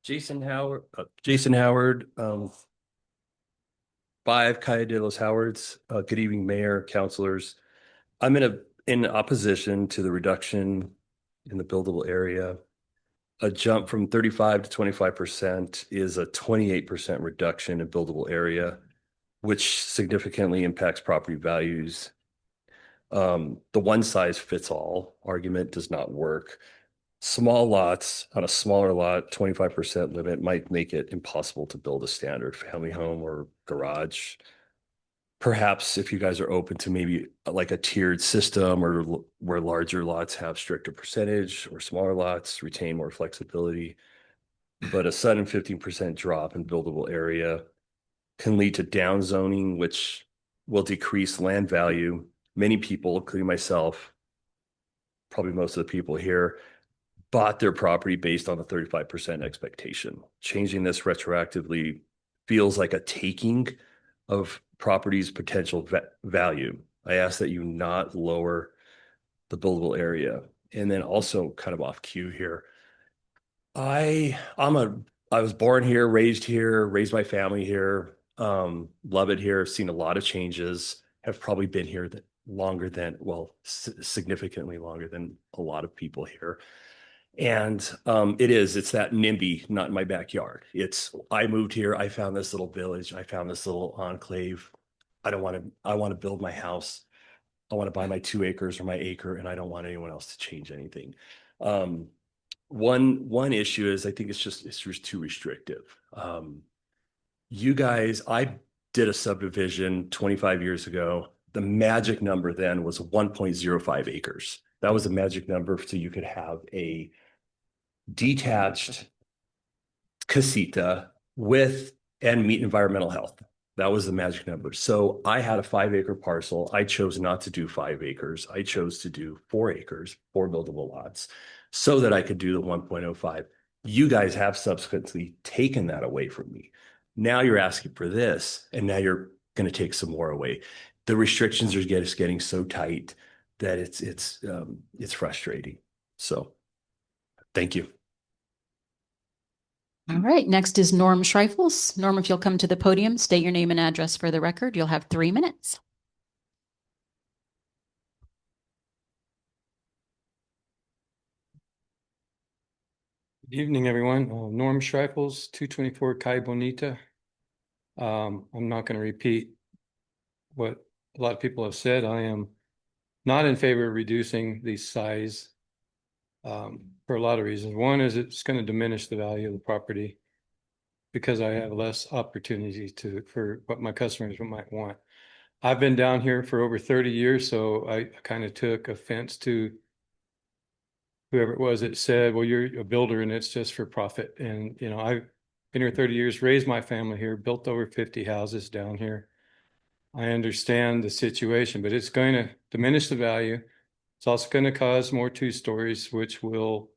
Jason Howard, 5 Cayadillos Howards. Good evening, Mayor, councilors. I'm in opposition to the reduction in the buildable area. A jump from 35 to 25% is a 28% reduction in buildable area, which significantly impacts property values. The one size fits all argument does not work. Small lots on a smaller lot, 25% limit might make it impossible to build a standard family home or garage. Perhaps if you guys are open to maybe like a tiered system or where larger lots have stricter percentage or smaller lots retain more flexibility. But a sudden 15% drop in buildable area can lead to downzoning, which will decrease land value. Many people, including myself, probably most of the people here, bought their property based on a 35% expectation. Changing this retroactively feels like a taking of property's potential value. I ask that you not lower the buildable area. And then also kind of off cue here, I was born here, raised my family here, love it here, seen a lot of changes, have probably been here longer than, significantly longer than a lot of people here. And it's that NIMBY, not in my backyard. I moved here, I found this little village, I found this little enclave. I want to build my house. I want to buy my 2 acres or my acre, and I don't want anyone else to change anything. One issue is I think it's just too restrictive. You guys, I did a subdivision 25 years ago. The magic number then was 1.05 acres. That was the magic number so you could have a detached casita and meet environmental health. That was the magic number. So I had a 5-acre parcel. I chose not to do 5 acres. I chose to do 4 acres, 4 buildable lots, so that I could do the 1.05. You guys have subsequently taken that away from me. Now you're asking for this, and now you're going to take some more away. The restrictions are getting so tight that it's frustrating. So thank you. All right, next is Norm Schreifels. Norm, if you'll come to the podium, state your name and address for the record. You'll have 3 minutes. Good evening, everyone. Norm Schreifels, 224 Calle Bonita. I'm not going to repeat what a lot of people have said. I am not in favor of reducing the size for a lot of reasons. One is it's going to diminish the value of the property because I have less opportunity for what my customers might want. I've been down here for over 30 years, so I kind of took offense to whoever it was that said, well, you're a builder and it's just for profit. And, I've been here 30 years, raised my family here, built over 50 houses down here. I understand the situation, but it's going to diminish the value. It's also going to cause more 2 stories, which will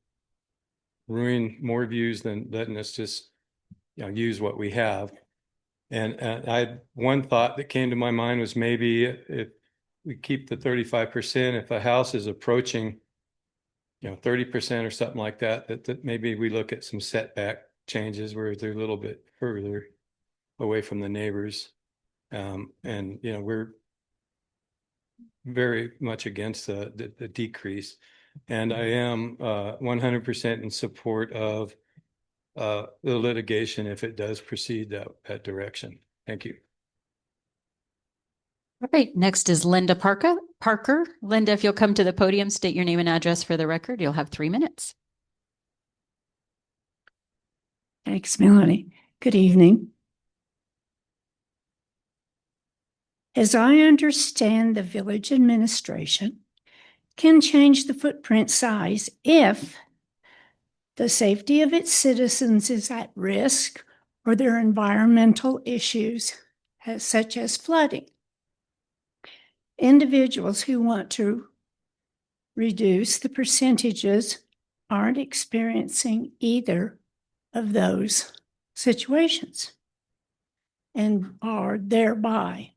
ruin more views than letting us just, use what we have. And one thought that came to my mind was maybe if we keep the 35%, if a house is approaching, 30% or something like that maybe we look at some setback changes where they're a little bit further away from the neighbors. And we're very much against the decrease. And I am 100% in support of the litigation if it does proceed that direction. Thank you. All right, next is Linda Parker. Linda, if you'll come to the podium, state your name and address for the record. You'll have 3 minutes. Thanks, Melanie. Good evening. As I understand, the village administration can change the footprint size if the safety of its citizens is at risk or there are environmental issues such as flooding. Individuals who want to reduce the percentages aren't experiencing either of those situations and are thereby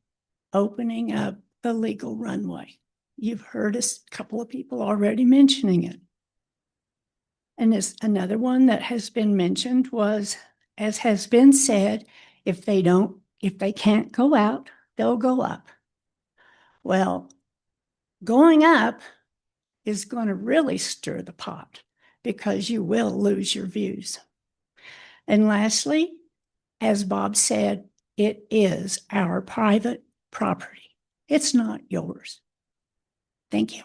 opening up the legal runway. You've heard a couple of people already mentioning it. And it's another one that has been mentioned was, as has been said, if they can't go out, they'll go up. Well, going up is going to really stir the pot because you will lose your views. And lastly, as Bob said, it is our private property. It's not yours. Thank you.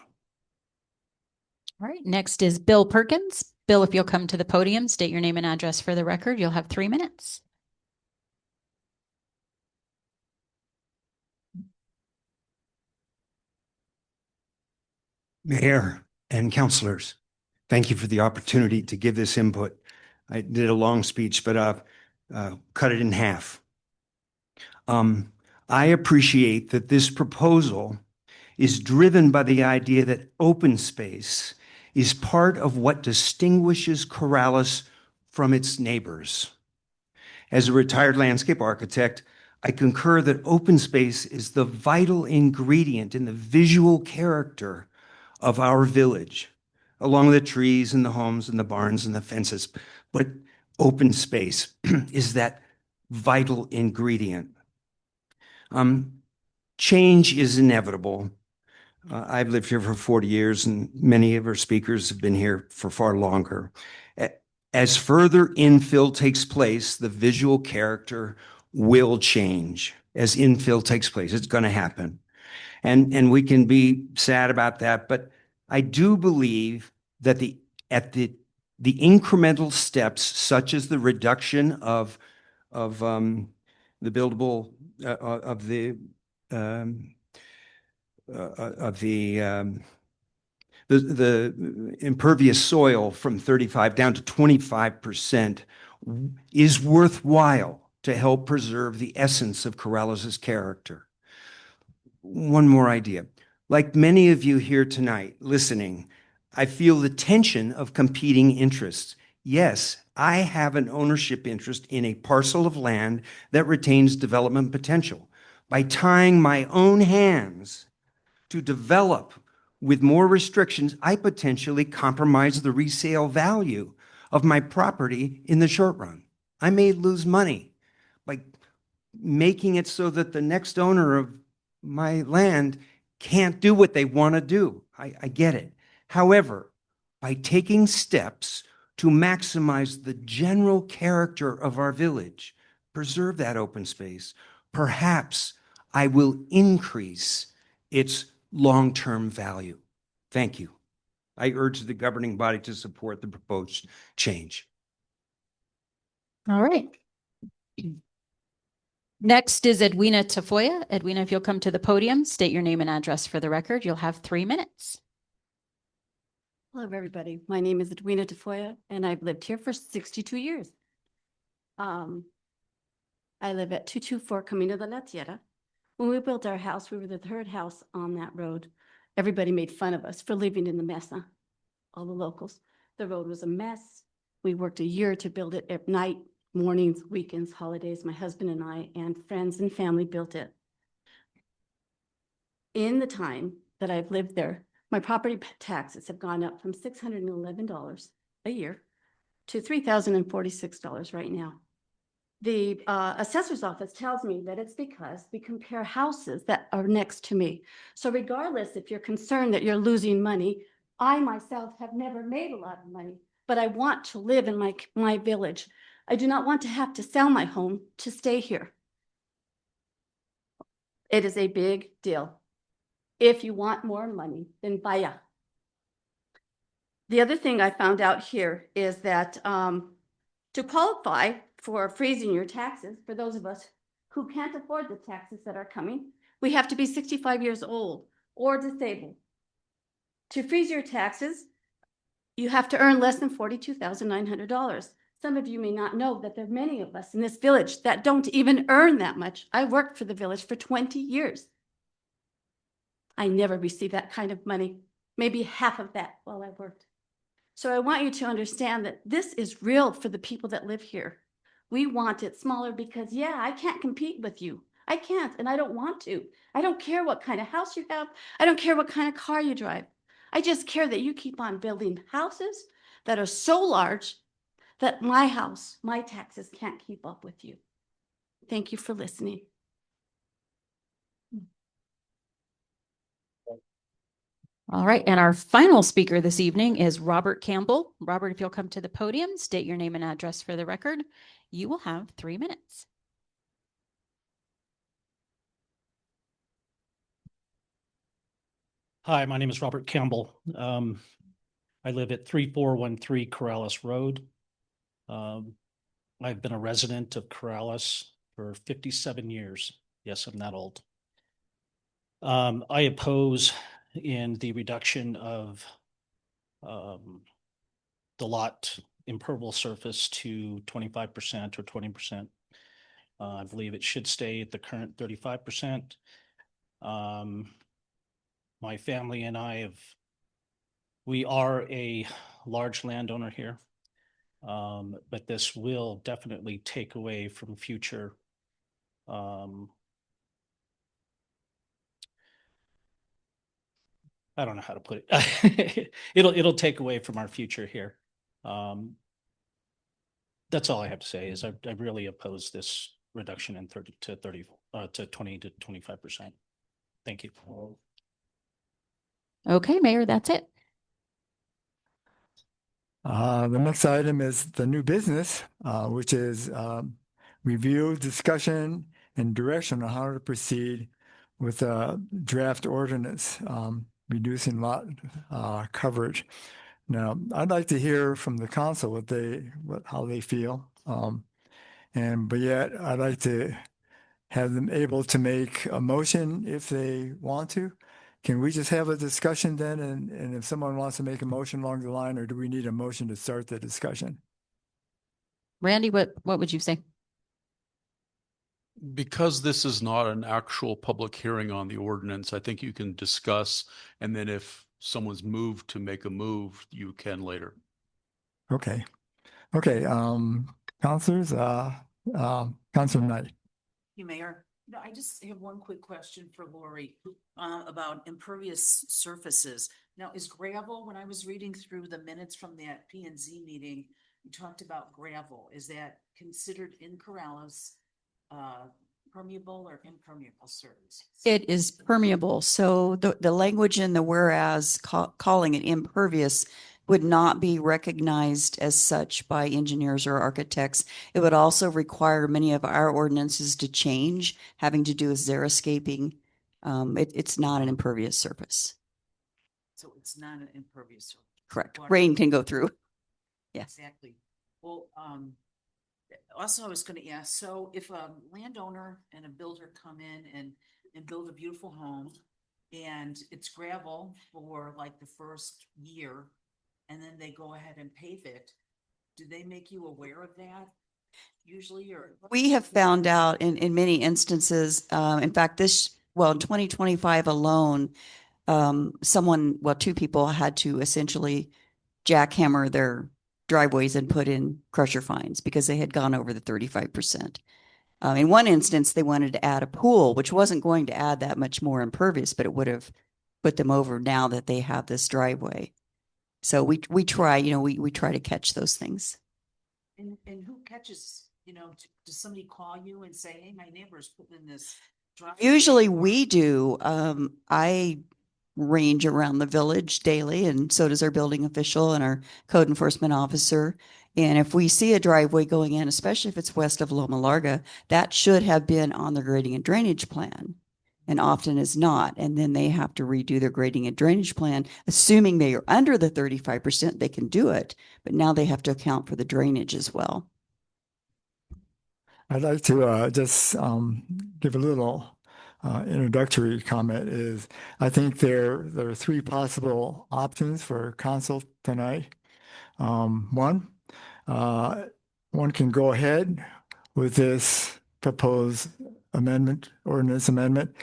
All right, next is Bill Perkins. Bill, if you'll come to the podium, state your name and address for the record. You'll have 3 minutes. Mayor and councilors, thank you for the opportunity to give this input. I did a long speech, but cut it in half. I appreciate that this proposal is driven by the idea that open space is part of what distinguishes Corrales from its neighbors. As a retired landscape architect, I concur that open space is the vital ingredient in the visual character of our village, along with the trees and the homes and the barns and the fences. But open space is that vital ingredient. Change is inevitable. I've lived here for 40 years, and many of our speakers have been here for far longer. As further infill takes place, the visual character will change. As infill takes place, it's going to happen. And we can be sad about that, but I do believe that the incremental steps, such as the reduction of the buildable the impervious soil from 35 down to 25% is worthwhile to help preserve the essence of Corrales' character. One more idea. Like many of you here tonight listening, I feel the tension of competing interests. Yes, I have an ownership interest in a parcel of land that retains development potential. By tying my own hands to develop with more restrictions, I potentially compromise the resale value of my property in the short run. I may lose money by making it so that the next owner of my land can't do what they want to do. I get it. However, by taking steps to maximize the general character of our village, preserve that open space, perhaps I will increase its long-term value. Thank you. I urge the governing body to support the proposed change. All right. Next is Edwina Tafoya. Edwina, if you'll come to the podium, state your name and address for the record. You'll have 3 minutes. Hello, everybody. My name is Edwina Tafoya, and I've lived here for 62 years. I live at 224 Camino de la Tierra. When we built our house, we were the third house on that road. Everybody made fun of us for living in the mesa, all the locals. The road was a mess. We worked a year to build it at night, mornings, weekends, holidays. My husband and I and friends and family built it. In the time that I've lived there, my property taxes have gone up from $611 a year to $3,046 right now. The assessor's office tells me that it's because we compare houses that are next to me. So regardless if you're concerned that you're losing money, I myself have never made a lot of money, but I want to live in my village. I do not want to have to sell my home to stay here. It is a big deal. If you want more money, then vaya. The other thing I found out here is that to qualify for freezing your taxes, for those of us who can't afford the taxes that are coming, we have to be 65 years old or disabled. To freeze your taxes, you have to earn less than $42,900. Some of you may not know that there are many of us in this village that don't even earn that much. I worked for the village for 20 years. I never received that kind of money, maybe half of that while I worked. So I want you to understand that this is real for the people that live here. We want it smaller because, yeah, I can't compete with you. I can't, and I don't want to. I don't care what kind of house you have. I don't care what kind of car you drive. I just care that you keep on building houses that are so large that my house, my taxes can't keep up with you. Thank you for listening. All right, and our final speaker this evening is Robert Campbell. Robert, if you'll come to the podium, state your name and address for the record. You will have 3 minutes. Hi, my name is Robert Campbell. I live at 3413 Corrales Road. I've been a resident of Corrales for 57 years. Yes, I'm that old. I oppose in the reduction of the lot impervious surface to 25% or 20%. I believe it should stay at the current 35%. My family and we are a large landowner here, but this will definitely take away from future I don't know how to put it. It'll take away from our future here. That's all I have to say is I really oppose this reduction in 20 to 25%. Thank you. Okay, Mayor, that's it. The next item is the new business, which is review, discussion, and direction on how to proceed with a draft ordinance reducing lot coverage. Now, I'd like to hear from the council how they feel, but yet I'd like to have them able to make a motion if they want to. Can we just have a discussion then, and if someone wants to make a motion along the line, or do we need a motion to start the discussion? Randy, what would you say? Because this is not an actual public hearing on the ordinance, I think you can discuss, and then if someone's moved to make a move, you can later. Okay. Councilors, Councilor Knight. You, Mayor. No, I just have one quick question for Lori about impervious surfaces. Now, is gravel, when I was reading through the minutes from that P&Z meeting, you talked about gravel. Is that considered in Corrales permeable or impermeable surface? It is permeable. So the language in the whereas calling it impervious would not be recognized as such by engineers or architects. It would also require many of our ordinances to change, having to do with xeriscaping. It's not an impervious surface. So it's not an impervious surface. Correct. Rain can go through. Yeah. Exactly. Well, also I was going to ask, so if a landowner and a builder come in and build a beautiful home and it's gravel for like the first year, and then they go ahead and pave it, do they make you aware of that usually? Or we have found out in many instances, in fact, in 2025 alone, two people had to essentially jackhammer their driveways and put in crusher fines because they had gone over the 35%. In one instance, they wanted to add a pool, which wasn't going to add that much more impervious, but it would have put them over now that they have this driveway. So we try, we try to catch those things. And who catches, does somebody call you and say, hey, my neighbor's putting in this driveway? Usually we do. I range around the village daily, and so does our building official and our code enforcement officer. And if we see a driveway going in, especially if it's west of Loma Larga, that should have been on the grading and drainage plan. and often is not. And then they have to redo their grading and drainage plan, assuming they are under the 35%, they can do it, but now they have to account for the drainage as well. I'd like to just give a little introductory comment. Is I think there are three possible options for council tonight. One can go ahead with this proposed ordinance amendment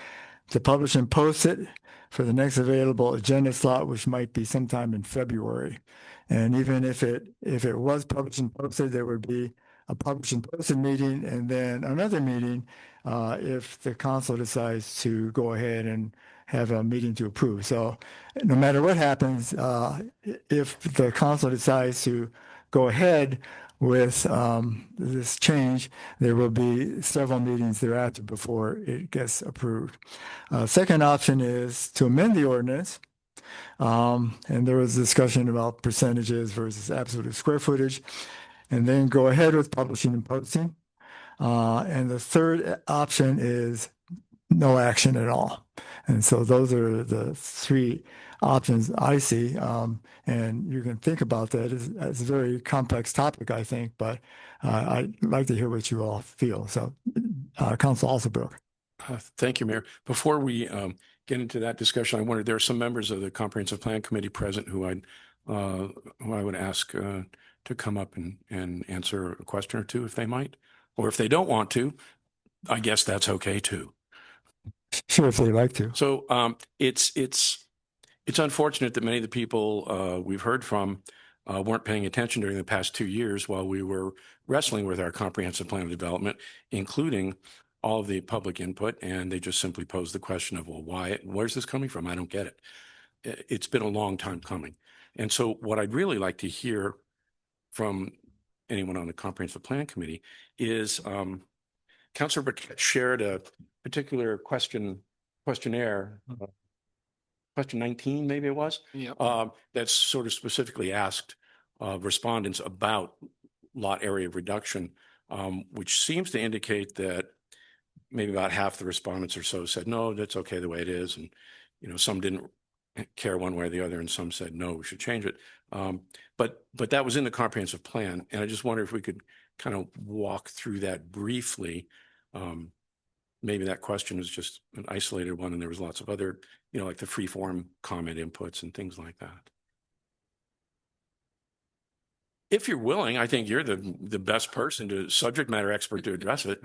to publish and post it for the next available agenda slot, which might be sometime in February. And even if it was published and posted, there would be a published and posted meeting and then another meeting if the council decides to go ahead and have a meeting to approve. So no matter what happens, if the council decides to go ahead with this change, there will be several meetings thereafter before it gets approved. Second option is to amend the ordinance. And there was discussion about percentages versus absolute square footage, and then go ahead with publishing and posting. And the third option is no action at all. And so those are the three options I see. And you can think about that as a very complex topic, I think, but I'd like to hear what you all feel. So Council Alsobrooke. Thank you, Mayor. Before we get into that discussion, I wondered, there are some members of the Comprehensive Plan Committee present who I would ask to come up and answer a question or two if they might, or if they don't want to, I guess that's okay too. Sure, if they like to. So it's unfortunate that many of the people we've heard from weren't paying attention during the past 2 years while we were wrestling with our comprehensive plan of development, including all of the public input, and they just simply posed the question of, well, where's this coming from? I don't get it. It's been a long time coming. And so what I'd really like to hear from anyone on the Comprehensive Plan Committee is Councilor Burkett shared a particular questionnaire, question 19, maybe it was, that's sort of specifically asked respondents about lot area reduction, which seems to indicate that maybe about half the respondents or so said, no, that's okay the way it is. And, some didn't care one way or the other, and some said, no, we should change it. But that was in the comprehensive plan. And I just wonder if we could kind of walk through that briefly. Maybe that question was just an isolated one and there was lots of other, like the free form comment inputs and things like that. If you're willing, I think you're the best person subject matter expert to address it.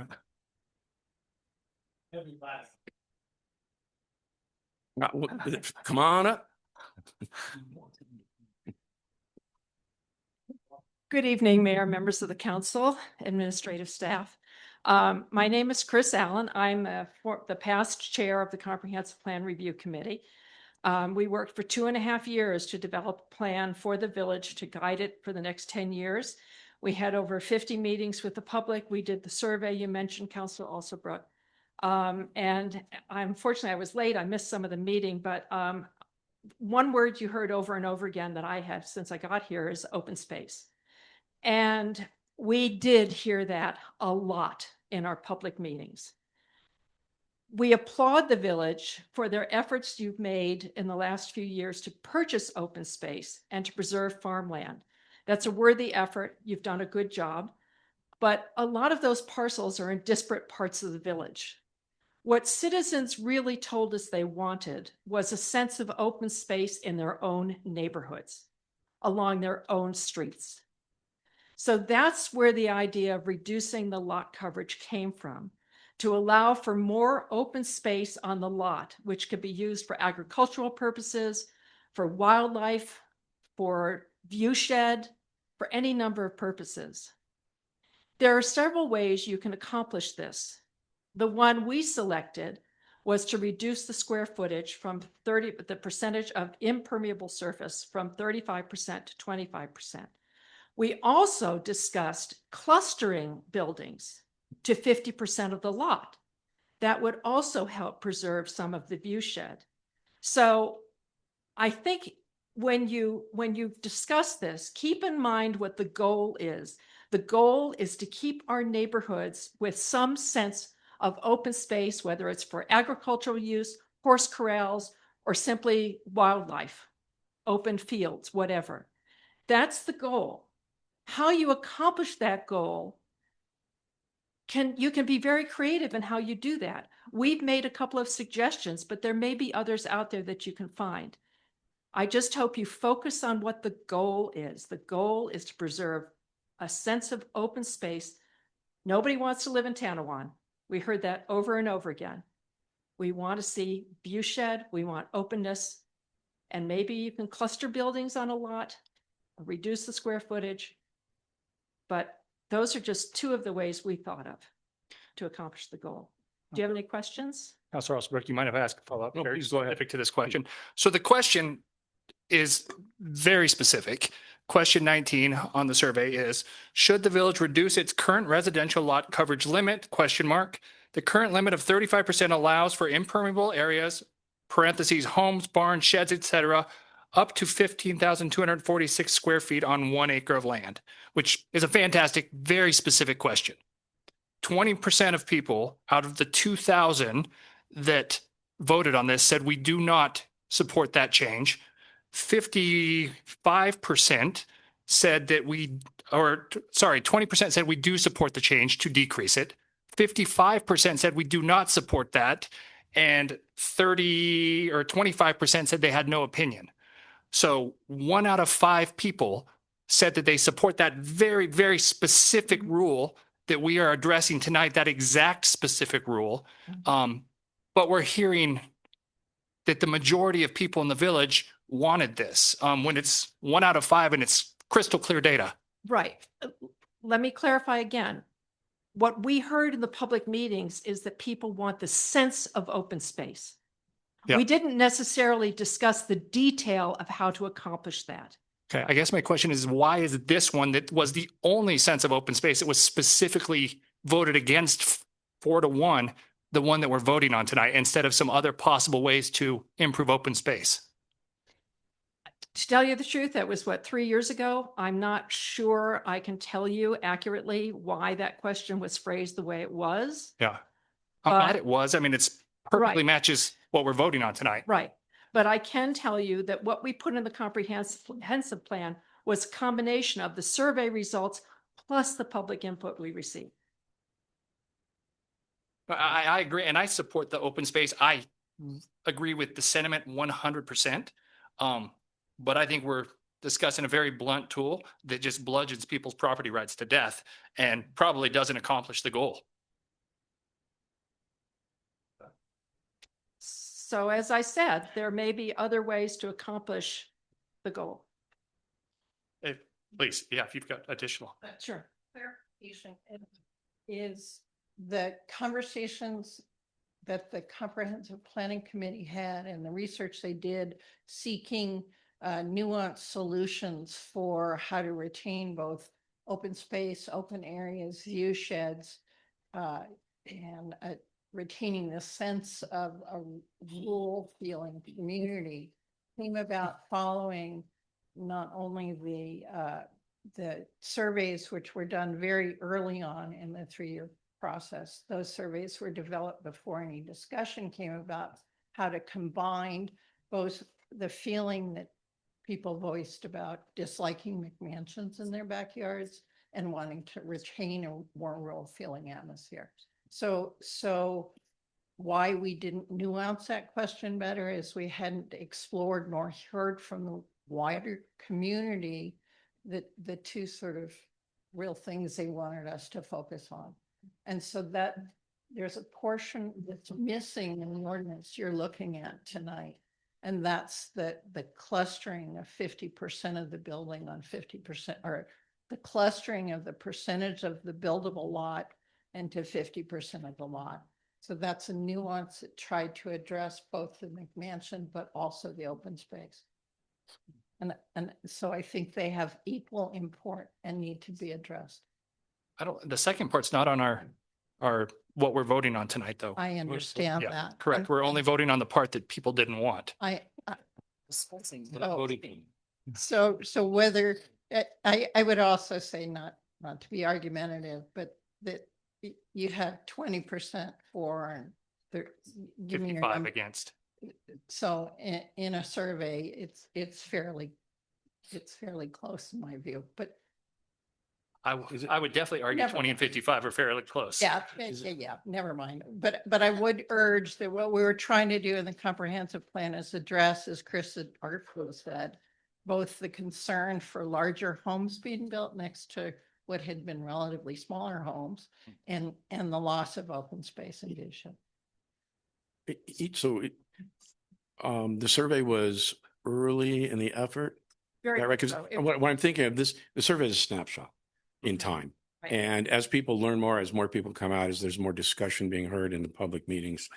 Come on up. Good evening, Mayor, members of the council, administrative staff. My name is Chris Allen. I'm the past chair of the Comprehensive Plan Review Committee. We worked for 2.5 years to develop a plan for the village to guide it for the next 10 years. We had over 50 meetings with the public. We did the survey you mentioned, Councilor Alsobrooke. And unfortunately, I was late. I missed some of the meeting, but one word you heard over and over again that I have since I got here is open space. And we did hear that a lot in our public meetings. We applaud the village for their efforts you've made in the last few years to purchase open space and to preserve farmland. That's a worthy effort. You've done a good job. But a lot of those parcels are in disparate parts of the village. What citizens really told us they wanted was a sense of open space in their own neighborhoods, along their own streets. So that's where the idea of reducing the lot coverage came from, to allow for more open space on the lot, which could be used for agricultural purposes, for wildlife, for viewshed, for any number of purposes. There are several ways you can accomplish this. The one we selected was to reduce the square footage from the percentage of impermeable surface from 35% to 25%. We also discussed clustering buildings to 50% of the lot. That would also help preserve some of the viewshed. So I think when you discuss this, keep in mind what the goal is. The goal is to keep our neighborhoods with some sense of open space, whether it's for agricultural use, horse corrals, or simply wildlife, open fields, whatever. That's the goal. How you accomplish that goal you can be very creative in how you do that. We've made a couple of suggestions, but there may be others out there that you can find. I just hope you focus on what the goal is. The goal is to preserve a sense of open space. Nobody wants to live in Tanawon. We heard that over and over again. We want to see view shed. We want openness. And maybe you can cluster buildings on a lot, reduce the square footage. But those are just two of the ways we thought of to accomplish the goal. Do you have any questions? Councilor Osberg, you might have asked a follow-up. No, Very please go ahead. specific to this question. So the question is very specific. Question 19 on the survey is, should the village reduce its current residential lot coverage limit? Question mark. The current limit of 35% allows for impermeable areas, parentheses, homes, barns, sheds, etc., up to 15,246 square feet on 1 acre of land, which is a fantastic, very specific question. 20% of people out of the 2,000 that voted on this said we do not support that change. 55% said that 20% said we do support the change to decrease it. 55% said we do not support that. And 25% said they had no opinion. So 1 out of 5 people said that they support that very, very specific rule that we are addressing tonight, that exact specific rule. But we're hearing that the majority of people in the village wanted this when it's 1 out of 5 and it's crystal clear data. Right. Let me clarify again. What we heard in the public meetings is that people want the sense of open space. Yeah. We didn't necessarily discuss the detail of how to accomplish that. Okay, I guess my question is, why is this one that was the only sense of open space that was specifically voted against 4-1, the one that we're voting on tonight, instead of some other possible ways to improve open space? To tell you the truth, that was 3 years ago. I'm not sure I can tell you accurately why that question was phrased the way it was. Yeah, I'm glad it was. I mean, it's perfectly Right. matches what we're voting on tonight. Right. But I can tell you that what we put in the comprehensive plan was a combination of the survey results plus the public input we received. I agree, and I support the open space. I agree with the sentiment 100%. But I think we're discussing a very blunt tool that just bludgeons people's property rights to death and probably doesn't accomplish the goal. So as I said, there may be other ways to accomplish the goal. Please, yeah, if you've got additional. Sure. Clarification is the conversations that the Comprehensive Planning Committee had and the research they did seeking nuanced solutions for how to retain both open space, open areas, view sheds, and retaining the sense of a rural feeling community came about following not only the surveys, which were done very early on in the 3-year process. Those surveys were developed before any discussion came about how to combine both the feeling that people voiced about disliking McMansions in their backyards and wanting to retain a more rural feeling atmosphere. So why we didn't nuance that question better is we hadn't explored nor heard from the wider community that the two sort of real things they wanted us to focus on. And so that there's a portion that's missing in the ordinance you're looking at tonight. And that's the clustering of 50% of the building on 50%, or the clustering of the percentage of the buildable lot into 50% of the lot. So that's a nuance that tried to address both the McMansion, but also the open space. And so I think they have equal import and need to be addressed. The second part's not on our what we're voting on tonight, though. I understand Yeah, that. correct. We're only voting on the part that people didn't want. I We're not voting. So whether, I would also say not to be argumentative, but that you have 20% for and give me your 55 number. against. So in a survey, it's fairly close in my view, but I would definitely argue Never 20 and 55 are fairly close. yeah, never mind. But I would urge that what we were trying to do in the comprehensive plan is address, as Chris had artfully said, both the concern for larger homes being built next to what had been relatively smaller homes and the loss of open space and vision. So the survey was early in the effort. Very Yeah, right. much Because so. It- what I'm thinking of this, the survey is a snapshot in time. Right. And as people learn more, as more people come out, as there's more discussion being heard in the public meetings,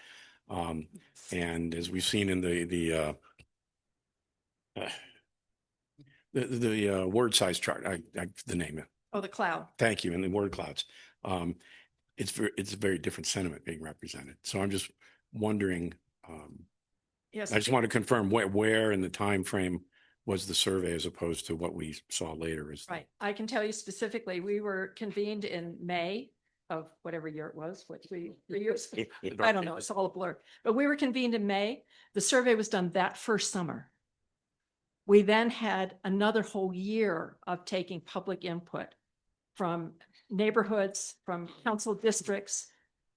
and as we've seen in the word size chart, the name. Oh, the cloud. Thank you. In the word clouds, it's a very different sentiment being represented. So I'm just wondering. Yes. I just want to confirm where in the time frame was the survey as opposed to what we saw later. Right. I can tell you specifically, we were convened in May of whatever year it was, what, 3 years? I don't know. It's all a blur. But we were convened in May. The survey was done that first summer. We then had another whole year of taking public input from neighborhoods, from council districts,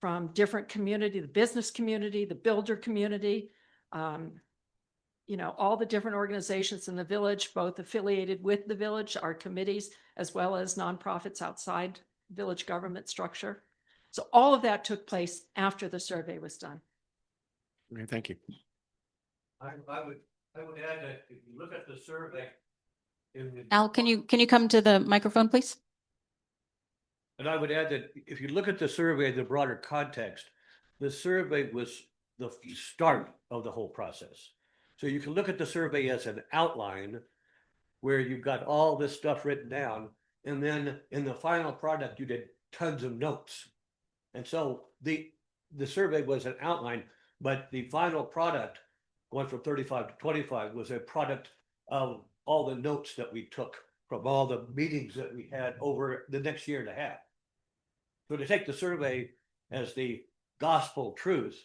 from different community, the business community, the builder community, all the different organizations in the village, both affiliated with the village, our committees, as well as nonprofits outside village government structure. So all of that took place after the survey was done. Okay, thank you. I would add that if you look at the survey. Al, can you come to the microphone, please? And I would add that if you look at the survey, the broader context, the survey was the start of the whole process. So you can look at the survey as an outline where you've got all this stuff written down. And then in the final product, you did tons of notes. And so the survey was an outline, but the final product going from 35 to 25 was a product of all the notes that we took from all the meetings that we had over the next year and a half. So to take the survey as the gospel truth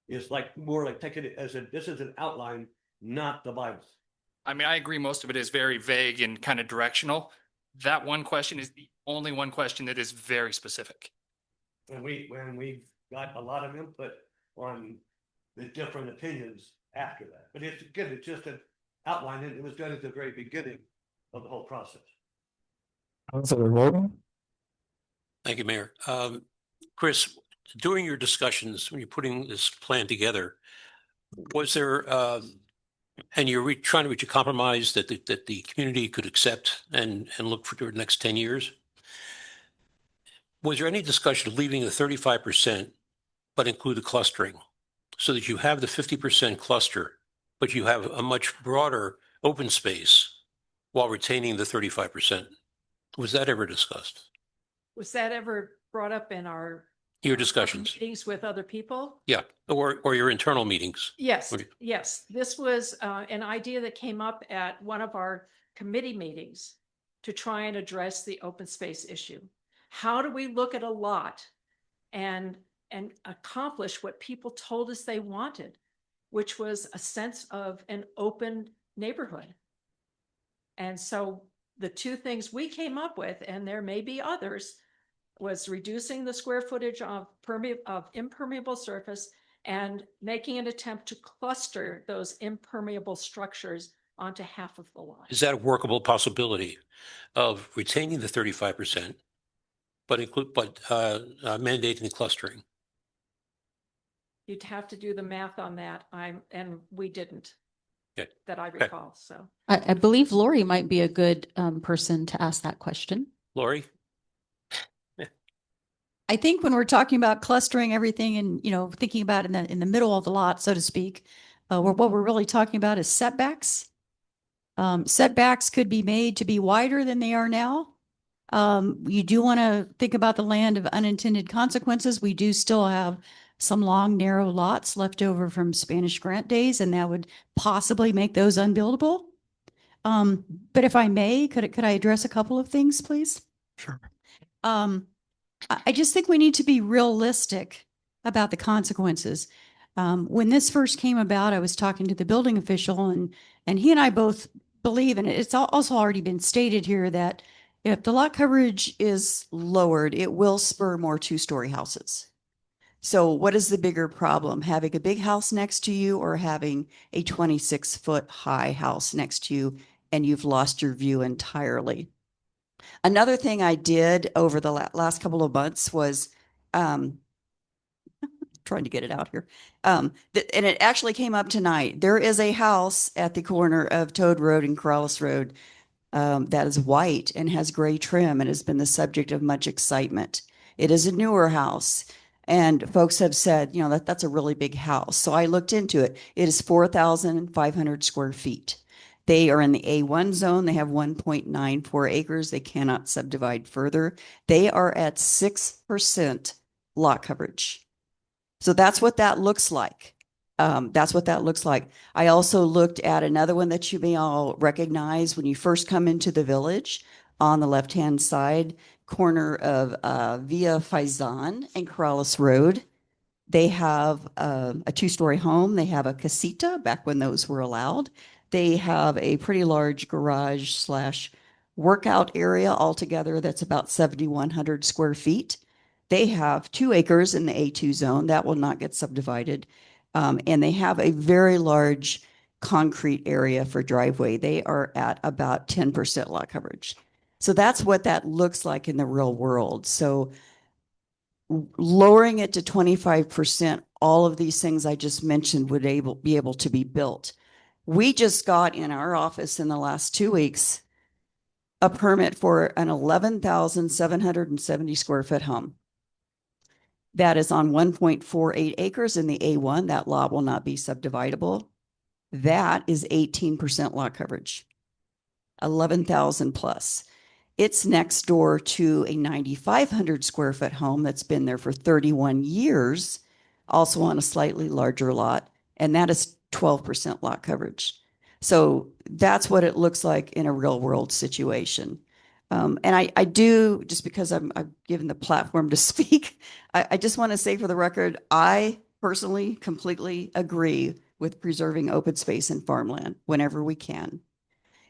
is more like taking it as this is an outline, not the Bible. I mean, I agree. Most of it is very vague and kind of directional. That one question is the only one question that is very specific. When we got a lot of input on the different opinions after that, but it's just an outline, and it was done at the very beginning of the whole process. Councilor Morgan? Thank you, Mayor. Chris, during your discussions, when you're putting this plan together, was there, and you're trying to reach a compromise that the community could accept and look for the next 10 years? Was there any discussion of leaving the 35%, but include the clustering so that you have the 50% cluster, but you have a much broader open space while retaining the 35%? Was that ever discussed? Was that ever brought up in your discussions? Meetings with other people? Yeah, or your internal meetings? Yes, yes. This was an idea that came up at one of our committee meetings to try and address the open space issue. How do we look at a lot and accomplish what people told us they wanted, which was a sense of an open neighborhood? And so the two things we came up with, and there may be others, was reducing the square footage of impermeable surface and making an attempt to cluster those impermeable structures onto half of the lot. Is that a workable possibility of retaining the 35%, but mandating the clustering? You'd have to do the math on that. And we didn't. Okay. That I recall. So I believe Lori might be a good person to ask that question. Lori? I think when we're talking about clustering everything and, thinking about in the middle of the lot, so to speak, what we're really talking about is setbacks. Setbacks could be made to be wider than they are now. You do want to think about the land of unintended consequences. We do still have some long, narrow lots left over from Spanish grant days, and that would possibly make those unbuildable. But if I may, could I address a couple of things, please? Sure. I just think we need to be realistic about the consequences. When this first came about, I was talking to the building official, and he and I both believe, and it's also already been stated here, that if the lot coverage is lowered, it will spur more two-story houses. So what is the bigger problem? Having a big house next to you or having a 26-foot high house next to you and you've lost your view entirely? Another thing I did over the last couple of months was trying to get it out here. And it actually came up tonight. There is a house at the corner of Toad Road and Corrales Road that is white and has gray trim and has been the subject of much excitement. It is a newer house. And folks have said, you know, that's a really big house. So I looked into it. It is 4,500 square feet. They are in the A1 zone. They have 1.94 acres. They cannot subdivide further. They are at 6% lot coverage. So that's what that looks like. That's what that looks like. I also looked at another one that you may all recognize when you first come into the village on the left-hand side, corner of Via Faizan and Corrales Road. They have a two-story home. They have a casita back when those were allowed. They have a pretty large garage / workout area altogether that's about 7,100 square feet. They have 2 acres in the A2 zone that will not get subdivided. And they have a very large concrete area for driveway. They are at about 10% lot coverage. So that's what that looks like in the real world. So lowering it to 25%, all of these things I just mentioned would be able to be built. We just got in our office in the last 2 weeks a permit for an 11,770 square foot home. That is on 1.48 acres in the A1. That lot will not be subdividable. That is 18% lot coverage, 11,000 plus. It's next door to a 9,500 square foot home that's been there for 31 years, also on a slightly larger lot, and that is 12% lot coverage. So that's what it looks like in a real world situation. And I do, just because I'm given the platform to speak, I just want to say for the record, I personally completely agree with preserving open space and farmland whenever we can.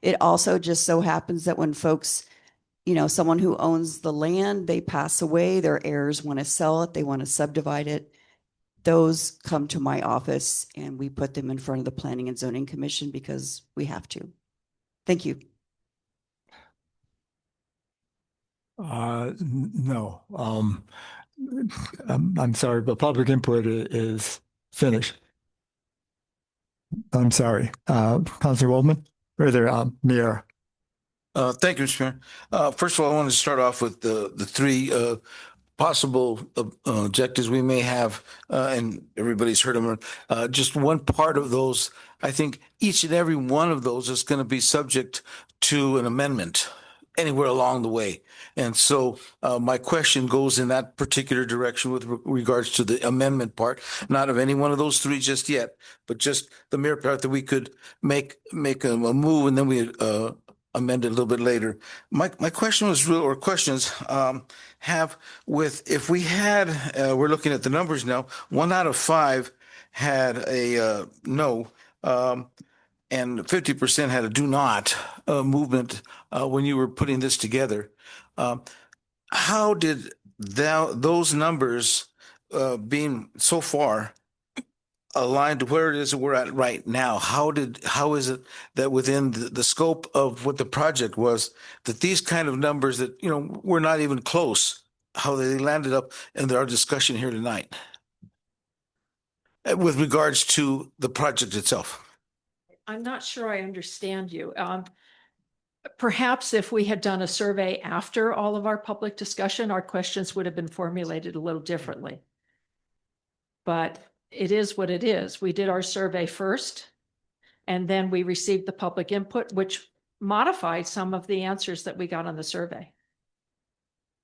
It also just so happens that when folks, you know, someone who owns the land, they pass away, their heirs want to sell it, they want to subdivide it. Those come to my office and we put them in front of the Planning and Zoning Commission because we have to. Thank you. No. I'm sorry, but public input is finished. I'm sorry. Councilor Waldman, or there, Mayor. Thank you, Mr. Mayor. First of all, I want to start off with the 3 possible objectives we may have, and everybody's heard them. Just one part of those, I think each and every one of those is going to be subject to an amendment anywhere along the way. And so my question goes in that particular direction with regards to the amendment part, not of any one of those 3 just yet, but just the mere part that we could make a move and then we amend it a little bit later. My question was real, or questions have with, if we had, we're looking at the numbers now, 1 out of 5 had a no, and 50% had a do not movement when you were putting this together. How did those numbers being so far aligned to where it is that we're at right now? How is it that within the scope of what the project was, that these kind of numbers that, you know, we're not even close, how they landed up in our discussion here tonight with regards to the project itself? I'm not sure I understand you. Perhaps if we had done a survey after all of our public discussion, our questions would have been formulated a little differently. But it is what it is. We did our survey first, and then we received the public input, which modified some of the answers that we got on the survey.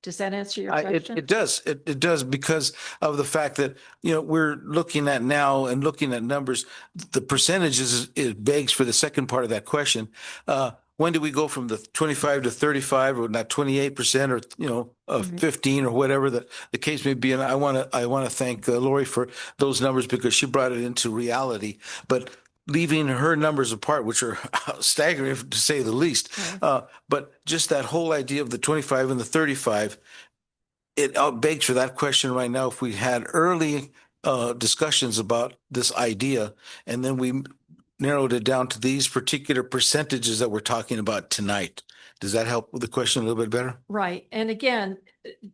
Does that answer your question? It does. It does, because of the fact that, you know, we're looking at now and looking at numbers, the percentages, it begs for the second part of that question. when do we go from the 25 to 35 or not 28% or, 15 or whatever the case may be. And I want to thank Lori for those numbers because she brought it into reality, but leaving her numbers apart, which are staggering to say the least. But just that whole idea of the 25 and the 35, it begs for that question right now. If we had early discussions about this idea, and then we narrowed it down to these particular percentages that we're talking about tonight, does that help with the question a little bit better? Right. And again,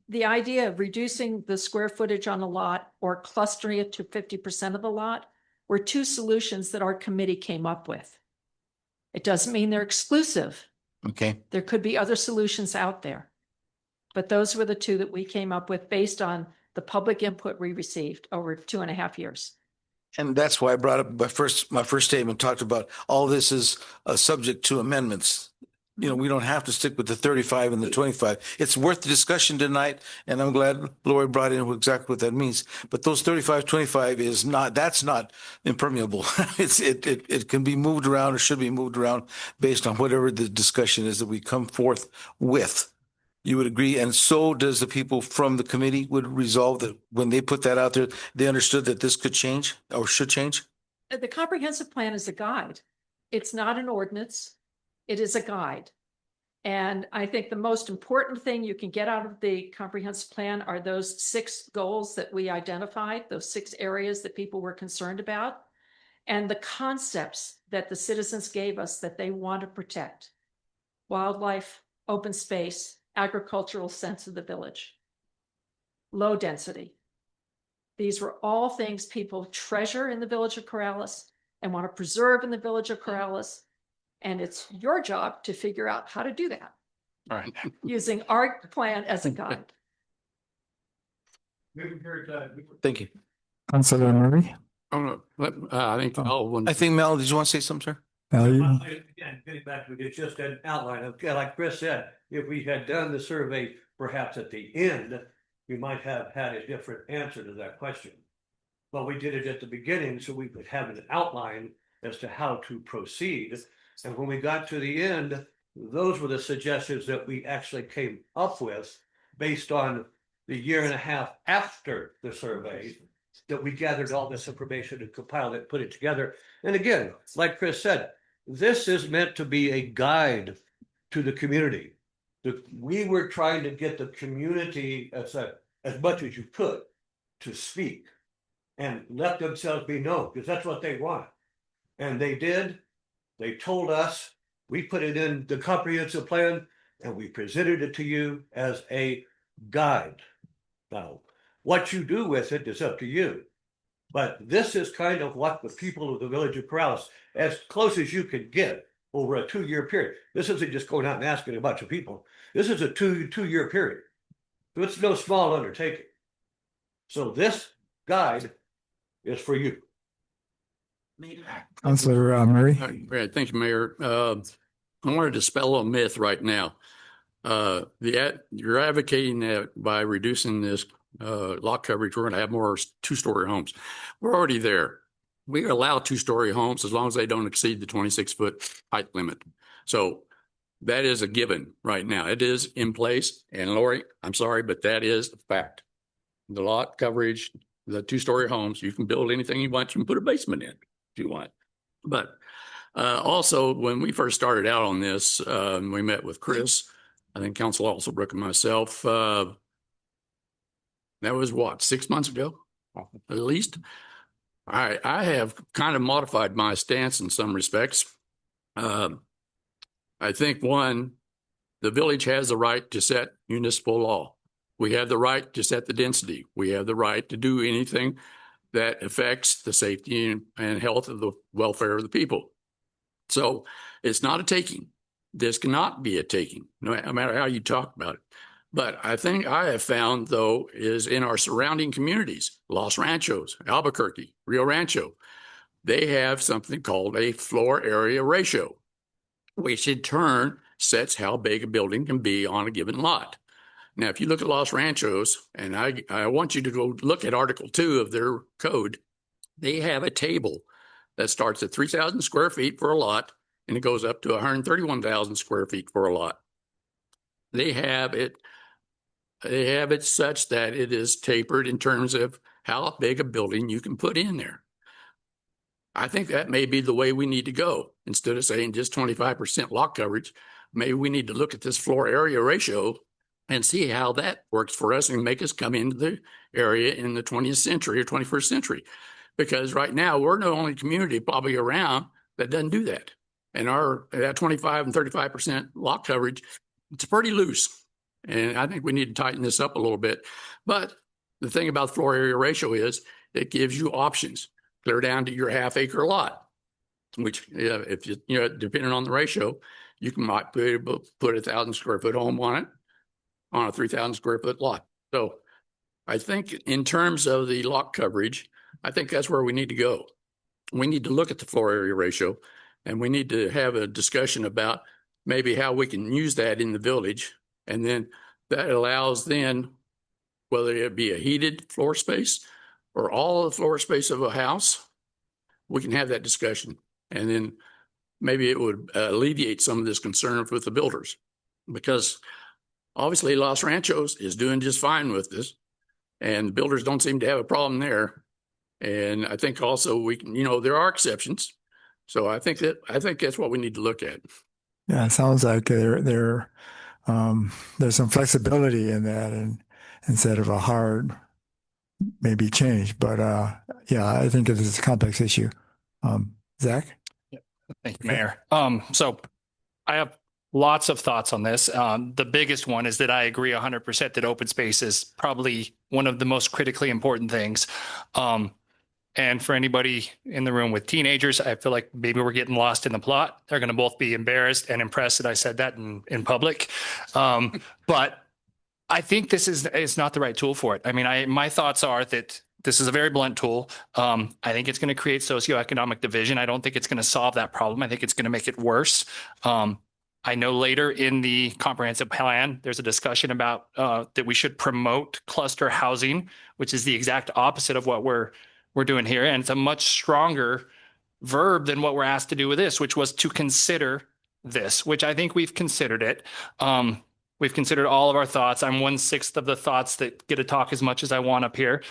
the idea of reducing the square footage on a lot or clustering it to 50% of the lot were two solutions that our committee came up with. It doesn't mean they're exclusive. Okay. There could be other solutions out there. But those were the two that we came up with based on the public input we received over 2.5 years. And that's why I brought up my first statement, talked about all this is subject to amendments. We don't have to stick with the 35 and the 25. It's worth the discussion tonight, and I'm glad Lori brought in exactly what that means. But those 35, 25 is not, that's not impermeable. It can be moved around or should be moved around based on whatever the discussion is that we come forth with. You would agree, and so does the people from the committee would resolve that when they put that out there, they understood that this could change or should change? The comprehensive plan is a guide. It's not an ordinance. It is a guide. And I think the most important thing you can get out of the comprehensive plan are those 6 goals that we identified, those 6 areas that people were concerned about, and the concepts that the citizens gave us that they want to protect: wildlife, open space, agricultural sense of the village, low density. These were all things people treasure in the village of Corrales and want to preserve in the village of Corrales. And it's your job to figure out how to do that. All right. Using our plan as a guide. Thank you. Councilor Murray. Oh, no. I think I think Mel, did you want to say something, sir? Again, getting back to it, it's just an outline. Okay, like Chris said, if we had done the survey perhaps at the end, we might have had a different answer to that question. But we did it at the beginning so we could have an outline as to how to proceed. And when we got to the end, those were the suggestions that we actually came up with based on the 1.5 years after the survey, that we gathered all this information and compiled it, put it together. And again, like Chris said, this is meant to be a guide to the community. We were trying to get the community as much as you could to speak and let themselves be known, because that's what they want. And they did. They told us, we put it in the comprehensive plan, and we presented it to you as a guide. Now, what you do with it is up to you. But this is kind of what the people of the village of Corrales, as close as you could get over a 2-year period. This isn't just going out and asking a bunch of people. This is a two-year period. So it's no small undertaking. So this guide is for you. Councilor Murray. Great. Thank you, Mayor. I want to dispel a myth right now. You're advocating that by reducing this lot coverage, we're going to have more 2-story homes. We're already there. We allow 2-story homes as long as they don't exceed the 26-foot height limit. So that is a given right now. It is in place. And Lori, I'm sorry, but that is a fact. The lot coverage, the 2-story homes, you can build anything you want. You can put a basement in if you want. But also, when we first started out on this, we met with Chris, I think Council Alsobrooke and myself. That was what, 6 months ago, at least. I have kind of modified my stance in some respects. I think, one, the village has the right to set municipal law. We have the right to set the density. We have the right to do anything that affects the safety and health of the welfare of the people. So it's not a taking. This cannot be a taking, no matter how you talk about it. But I think I have found, though, is in our surrounding communities, Los Ranchos, Albuquerque, Rio Rancho, they have something called a floor area ratio, which in turn sets how big a building can be on a given lot. Now, if you look at Los Ranchos, and I want you to go look at Article 2 of their code, they have a table that starts at 3,000 square feet for a lot and it goes up to 131,000 square feet for a lot. They have it such that it is tapered in terms of how big a building you can put in there. I think that may be the way we need to go. Instead of saying just 25% lot coverage, maybe we need to look at this floor area ratio and see how that works for us and make us come into the area in the 20th century or 21st century. Because right now we're the only community probably around that doesn't do that. And that 25 and 35% lot coverage, it's pretty loose. And I think we need to tighten this up a little bit. But the thing about floor area ratio is it gives you options. Clear down to your half-acre lot, which if you depending on the ratio, you might put 1,000 square foot home on it, on a 3,000 square foot lot. So I think in terms of the lot coverage, I think that's where we need to go. We need to look at the floor area ratio, and we need to have a discussion about maybe how we can use that in the village. And then that allows then, whether it be a heated floor space or all of the floor space of a house, we can have that discussion. And then maybe it would alleviate some of this concern with the builders, because obviously Los Ranchos is doing just fine with this, and the builders don't seem to have a problem there. And I think also we can, there are exceptions. So I think that's what we need to look at. Yeah, it sounds like there's some flexibility in that, and instead of a hard maybe change. But yeah, I think this is a complex issue. Zach? Yeah. Thank you, Mayor. So I have lots of thoughts on this. The biggest one is that I agree 100% that open space is probably one of the most critically important things. And for anybody in the room with teenagers, I feel like maybe we're getting lost in the plot. They're going to both be embarrassed and impressed that I said that in public. But I think this is not the right tool for it. I mean, my thoughts are that this is a very blunt tool. I think it's going to create socioeconomic division. I don't think it's going to solve that problem. I think it's going to make it worse. I know later in the comprehensive plan, there's a discussion about that we should promote cluster housing, which is the exact opposite of what we're doing here. And it's a much stronger verb than what we're asked to do with this, which was to consider this, which I think we've considered it. We've considered all of our thoughts. I'm 1/6 of the thoughts that get to talk as much as I want up here,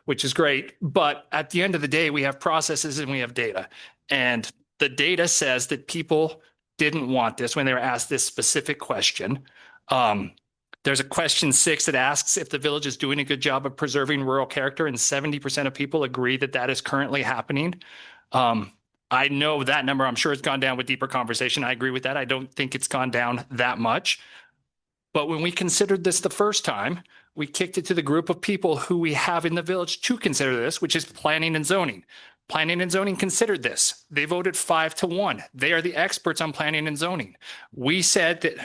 which is great. But at the end of the day, we have processes and we have data. And the data says that people didn't want this when they were asked this specific question. There's a question 6 that asks if the village is doing a good job of preserving rural character, and 70% of people agree that that is currently happening. I know that number, I'm sure it's gone down with deeper conversation. I agree with that. I don't think it's gone down that much. But when we considered this the first time, we kicked it to the group of people who we have in the village to consider this, which is planning and zoning. Planning and zoning considered this. They voted 5-1. They are the experts on planning and zoning. We said that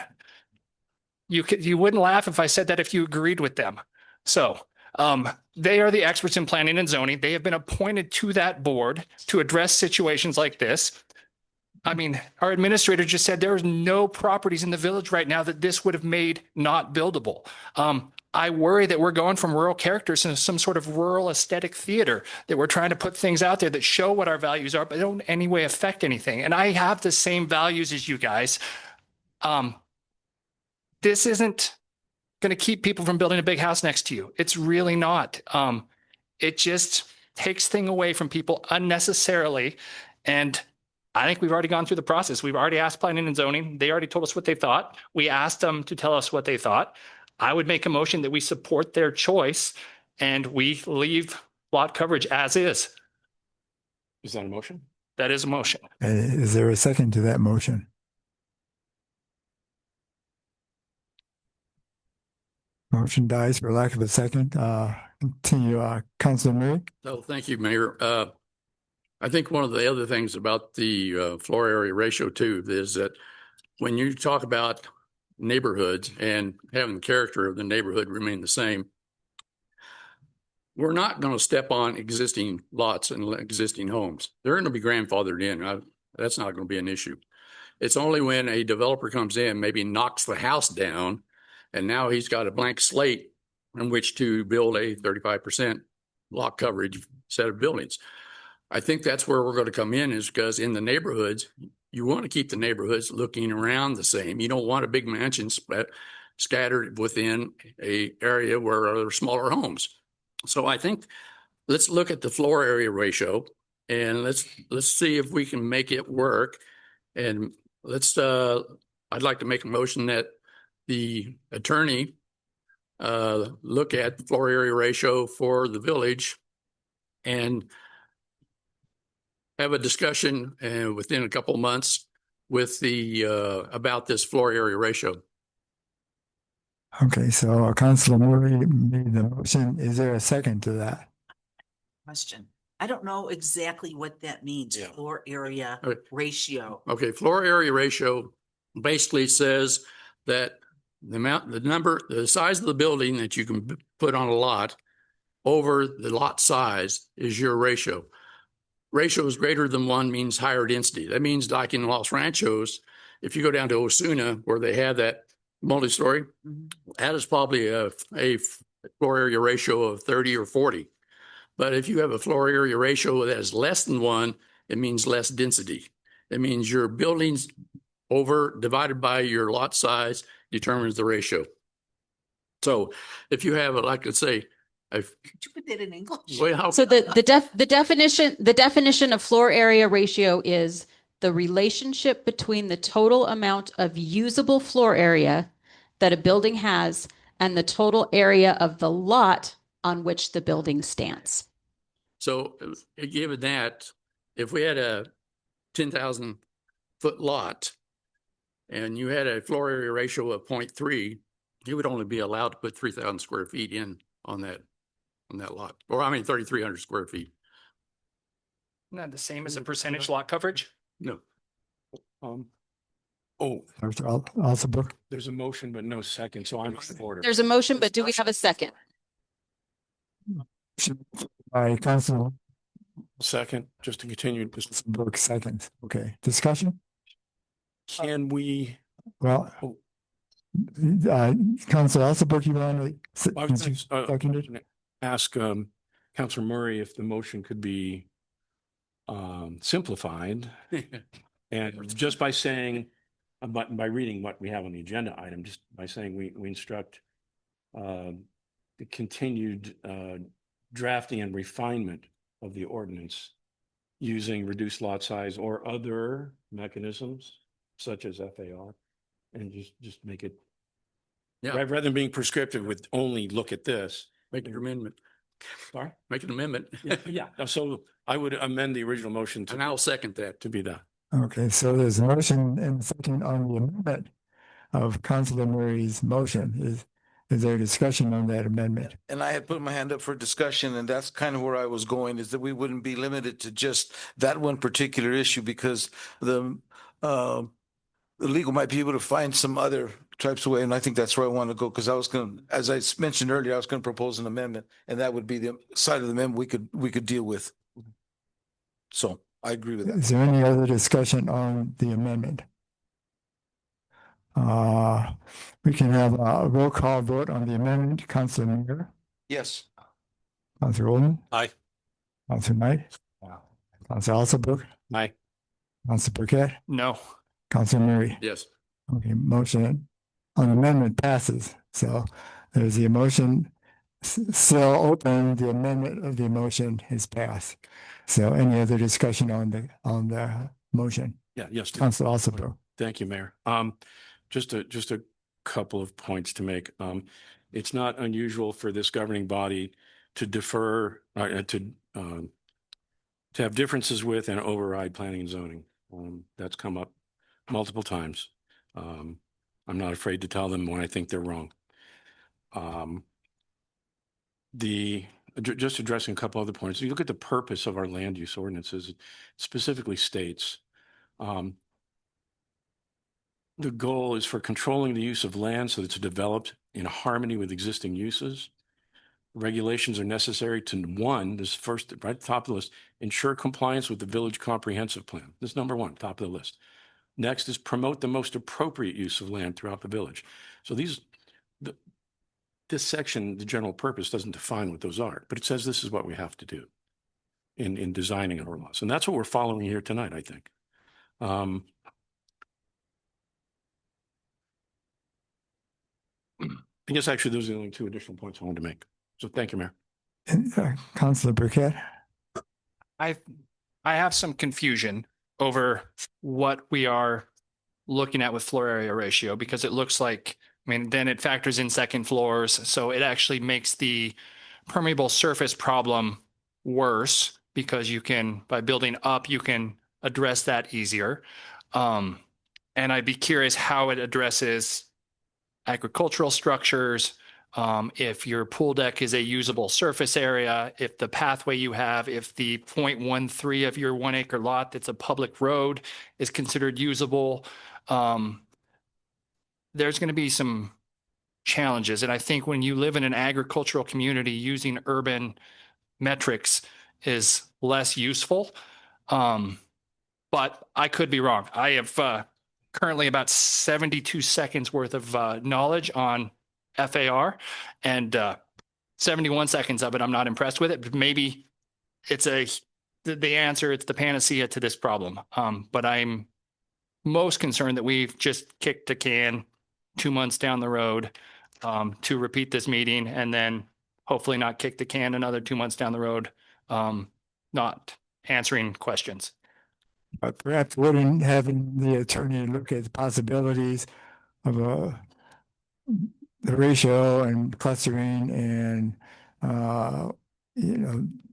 you wouldn't laugh if I said that if you agreed with them. So they are the experts in planning and zoning. They have been appointed to that board to address situations like this. I mean, our administrator just said there's no properties in the village right now that this would have made not buildable. I worry that we're going from rural characters into some sort of rural aesthetic theater, that we're trying to put things out there that show what our values are, but don't in any way affect anything. And I have the same values as you guys. This isn't going to keep people from building a big house next to you. It's really not. It just takes things away from people unnecessarily. And I think we've already gone through the process. We've already asked planning and zoning. They already told us what they thought. We asked them to tell us what they thought. I would make a motion that we support their choice and we leave lot coverage as is. Is that a motion? That is a motion. Is there a second to that motion? Motion dies for lack of a second. Continue, Councilor Murray. So thank you, Mayor. I think one of the other things about the floor area ratio too is that when you talk about neighborhoods and having the character of the neighborhood remain the same, we're not going to step on existing lots and existing homes. They're going to be grandfathered in. That's not going to be an issue. It's only when a developer comes in, maybe knocks the house down, and now he's got a blank slate in which to build a 35% lot coverage set of buildings. I think that's where we're going to come in, is because in the neighborhoods, you want to keep the neighborhoods looking around the same. You don't want a big mansion scattered within a area where there are smaller homes. So I think let's look at the floor area ratio and let's see if we can make it work. And I'd like to make a motion that the attorney look at the floor area ratio for the village and have a discussion within a couple of months with the about this floor area ratio. Okay, so Councilor Murray made the motion. Is there a second to that? Question. I don't know exactly what that means, floor area ratio. Okay, floor area ratio basically says that the size of the building that you can put on a lot over the lot size is your ratio. Ratio is greater than 1 means higher density. That means like in Los Ranchos, if you go down to Osuna where they have that multi-story, that is probably a floor area ratio of 30 or 40. But if you have a floor area ratio that is less than 1, it means less density. It means your buildings divided by your lot size determines the ratio. So if you have, like let's say, Could you put that in English? well, So the definition of floor area ratio is the relationship between the total amount of usable floor area that a building has and the total area of the lot on which the building stands. So given that, if we had a 10,000 foot lot and you had a floor area ratio of 0.3, you would only be allowed to put 3,000 square feet in on that lot, or I mean 3,300 square feet. Isn't that the same as a percentage lot coverage? No. Dr. Alsabrook? There's a motion, but no second, so I'm out of order. There's a motion, but do we have a second? By Councilor Second, just to continue. Brooke, second. Okay, discussion? Can we? Well, Councilor Alsabrook, you want to ask Councilor Murray if the motion could be simplified and just by saying, by reading what we have on the agenda item, just by saying we instruct the continued drafting and refinement of the ordinance using reduced lot size or other mechanisms such as FAR, and just make it, rather than being prescriptive with only look at this. Make an amendment. Sorry? Make an amendment. Yeah. So I would amend the original motion to. And I'll second that. To be done. Okay, so there's a motion and second on the amendment of Councilor Murray's motion. Is there a discussion on that amendment? And I had put my hand up for discussion, and that's kind of where I was going, is that we wouldn't be limited to just that one particular issue, because the legal might be able to find some other types of way, and I think that's where I want to go, because I was going to, as I mentioned earlier, I was going to propose an amendment, and that would be the side of the amendment we could deal with. So I agree with that. Is there any other discussion on the amendment? We can have a roll call vote on the amendment. Councilor Muir, Yes. Councilor Olman, Aye. Councilor Knight, Councilor Alsabrook, Aye. Councilor Burkett, No. Councilor Murray. Yes. Okay, motion on amendment passes. So there's the motion still open. The amendment of the motion is passed. So any other discussion on the motion? Yes. Councilor Alsabrook. Thank you, Mayor. Just a couple of points to make. It's not unusual for this governing body to defer, to have differences with and override planning and zoning. That's come up multiple times. I'm not afraid to tell them when I think they're wrong. Just addressing a couple other points. If you look at the purpose of our land use ordinances, it specifically states the goal is for controlling the use of land so that it's developed in harmony with existing uses. Regulations are necessary to, one, this first, right at the top of the list, ensure compliance with the village comprehensive plan. This is number one, top of the list. Next is promote the most appropriate use of land throughout the village. So this section, the general purpose, doesn't define what those are, but it says this is what we have to do in designing our laws. And that's what we're following here tonight, I think. I guess actually those are the only two additional points I wanted to make. So thank you, Mayor. And, Councilor Burkett. I have some confusion over what we are looking at with floor area ratio, because it looks like, I mean, then it factors in second floors. So it actually makes the permeable surface problem worse, because you can, by building up, you can address that easier. And I'd be curious how it addresses agricultural structures, if your pool deck is a usable surface area, if the pathway you have, if the 0.13 of your 1 acre lot that's a public road is considered usable. There's going to be some challenges. And I think when you live in an agricultural community, using urban metrics is less useful. But I could be wrong. I have currently about 72 seconds worth of knowledge on FAR, and 71 seconds of it, I'm not impressed with it, but maybe it's the answer, it's the panacea to this problem. But I'm most concerned that we've just kicked the can 2 months down the road to repeat this meeting, and then hopefully not kick the can another 2 months down the road, not answering questions. But perhaps wouldn't having the attorney look at the possibilities of the ratio and clustering and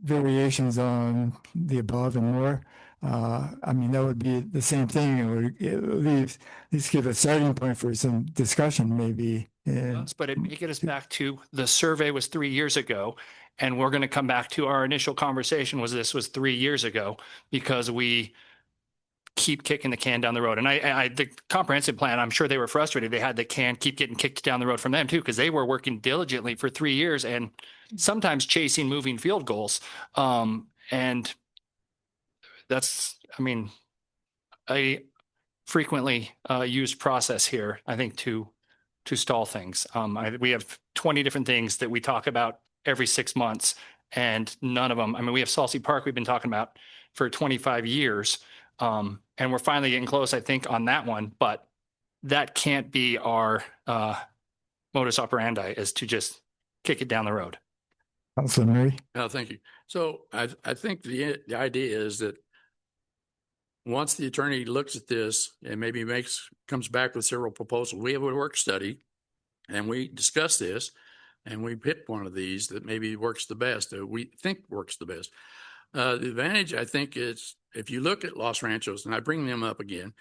variations on the above and more. I mean, that would be the same thing. It would at least give a starting point for some discussion, maybe. But it may get us back to the survey was 3 years ago, and we're going to come back to our initial conversation was 3 years ago, because we keep kicking the can down the road. And the comprehensive plan, I'm sure they were frustrated. They had the can keep getting kicked down the road from them too, because they were working diligently for 3 years and sometimes chasing moving field goals. And that's, I mean, a frequently used process here, I think, to stall things. We have 20 different things that we talk about every 6 months, and none of them, I mean, we have Salsey Park we've been talking about for 25 years. And we're finally getting close, I think, on that one, but that can't be our modus operandi, is to just kick it down the road. Councilor Murray. Thank you. So I think the idea is that once the attorney looks at this and maybe comes back with several proposals, we have a work study and we discuss this and we pick one of these that maybe works the best, that we think works the best. The advantage, I think, is if you look at Los Ranchos, and I bring them up again,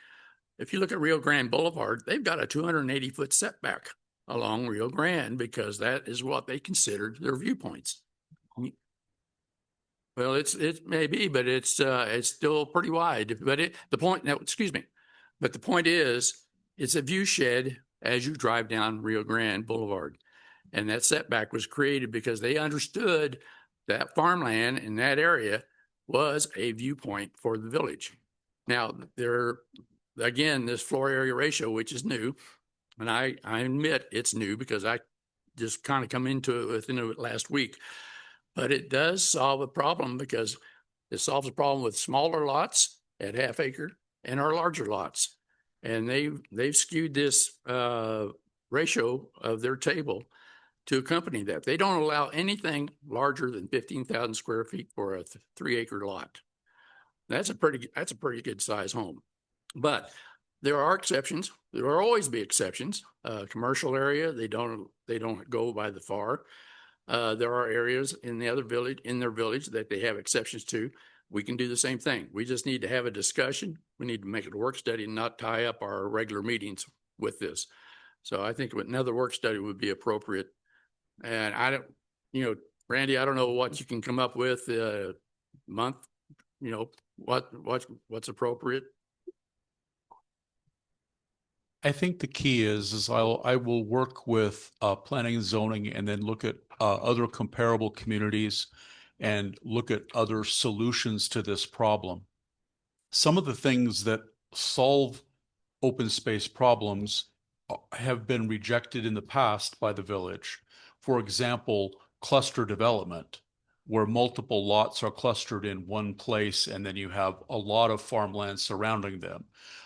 if you look at Rio Grande Boulevard, they've got a 280-foot setback along Rio Grande, because that is what they considered their viewpoints. Well, it may be, but it's still pretty wide. But the point is, it's a view shed as you drive down Rio Grande Boulevard, and that setback was created because they understood that farmland in that area was a viewpoint for the village. Now, again, this floor area ratio, which is new, and I admit it's new because I just kind of come into it within it last week, but it does solve a problem, because it solves a problem with smaller lots at half acre and our larger lots. And they've skewed this ratio of their table to accompany that. They don't allow anything larger than 15,000 square feet for a 3 acre lot. That's a pretty good size home. But there are exceptions. There will always be exceptions. Commercial area, they don't go by the FAR. There are areas in their village that they have exceptions to. We can do the same thing. We just need to have a discussion. We need to make it a work study and not tie up our regular meetings with this. So I think another work study would be appropriate. And I don't, Randy, I don't know what you can come up with month, what's appropriate. I think the key is I will work with planning and zoning, and then look at other comparable communities and look at other solutions to this problem. Some of the things that solve open space problems have been rejected in the past by the village. For example, cluster development. where multiple lots are clustered in one place and then you have a lot of farmland surrounding them.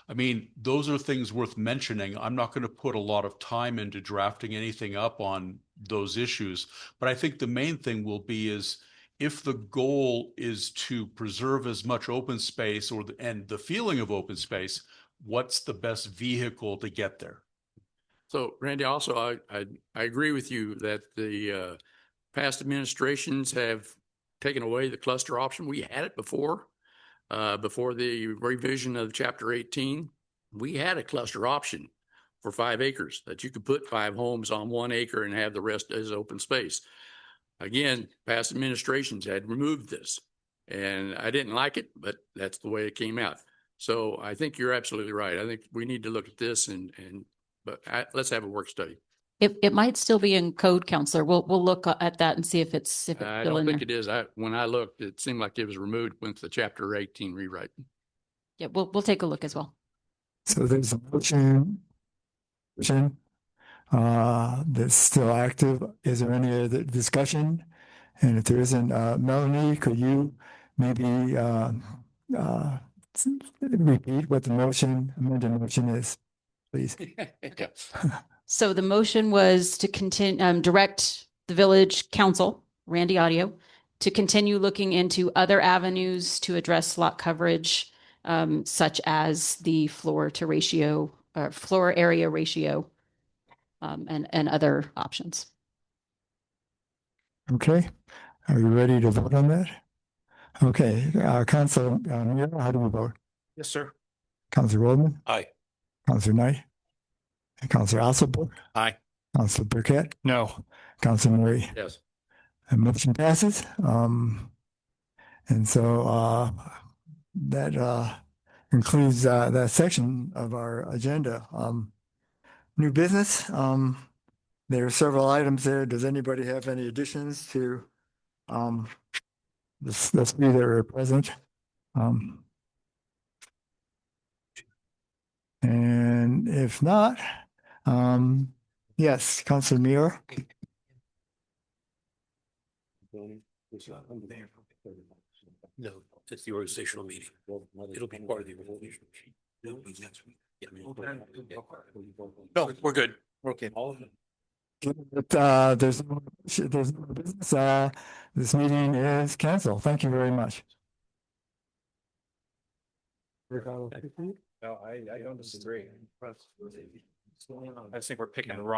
I mean, those are things worth mentioning. I'm not going to put a lot of time into drafting anything up on those issues, but I think the main thing will be is if the goal is to preserve as much open space and the feeling of open space, what's the best vehicle to get there? So Randy, also, I agree with you that the past administrations have taken away the cluster option. We had it before the revision of Chapter 18. We had a cluster option for 5 acres that you could put 5 homes on 1 acre and have the rest as open space. Again, past administrations had removed this, and I didn't like it, but that's the way it came out. So I think you're absolutely right. I think we need to look at this let's have a work study. It might still be in code, Counselor. We'll look at that and see if it's I still don't in think there. it is. When I looked, it seemed like it was removed with the Chapter 18 rewrite. Yeah, we'll take a look as well. So there's a motion that's still active. Is there any other discussion? And if there isn't, Melanie, could you maybe repeat what the amended motion is, please? So the motion was to continue, direct the village council, Randy Audio, to continue looking into other avenues to address lot coverage, such as the floor area ratio, and other options. Okay, are you ready to vote on that? Okay, Council Mira, how do we vote? Yes, sir. Councilor Waldman, Aye. Councilor Knight, Councilor Osselberg, Aye. Councilor Burkett, No. Councilor Murray. Yes. The motion passes. And so that concludes that section of our agenda. New business. There are several items there. Does anybody have any additions to let's be there present? And if not, yes, Councilor Muir. No, it's the organizational meeting. It'll be part of the organizational meeting. No, we're good. We're okay. But there's no business. This meeting is canceled. Thank you very much. No, I don't disagree. I just think we're picking the wrong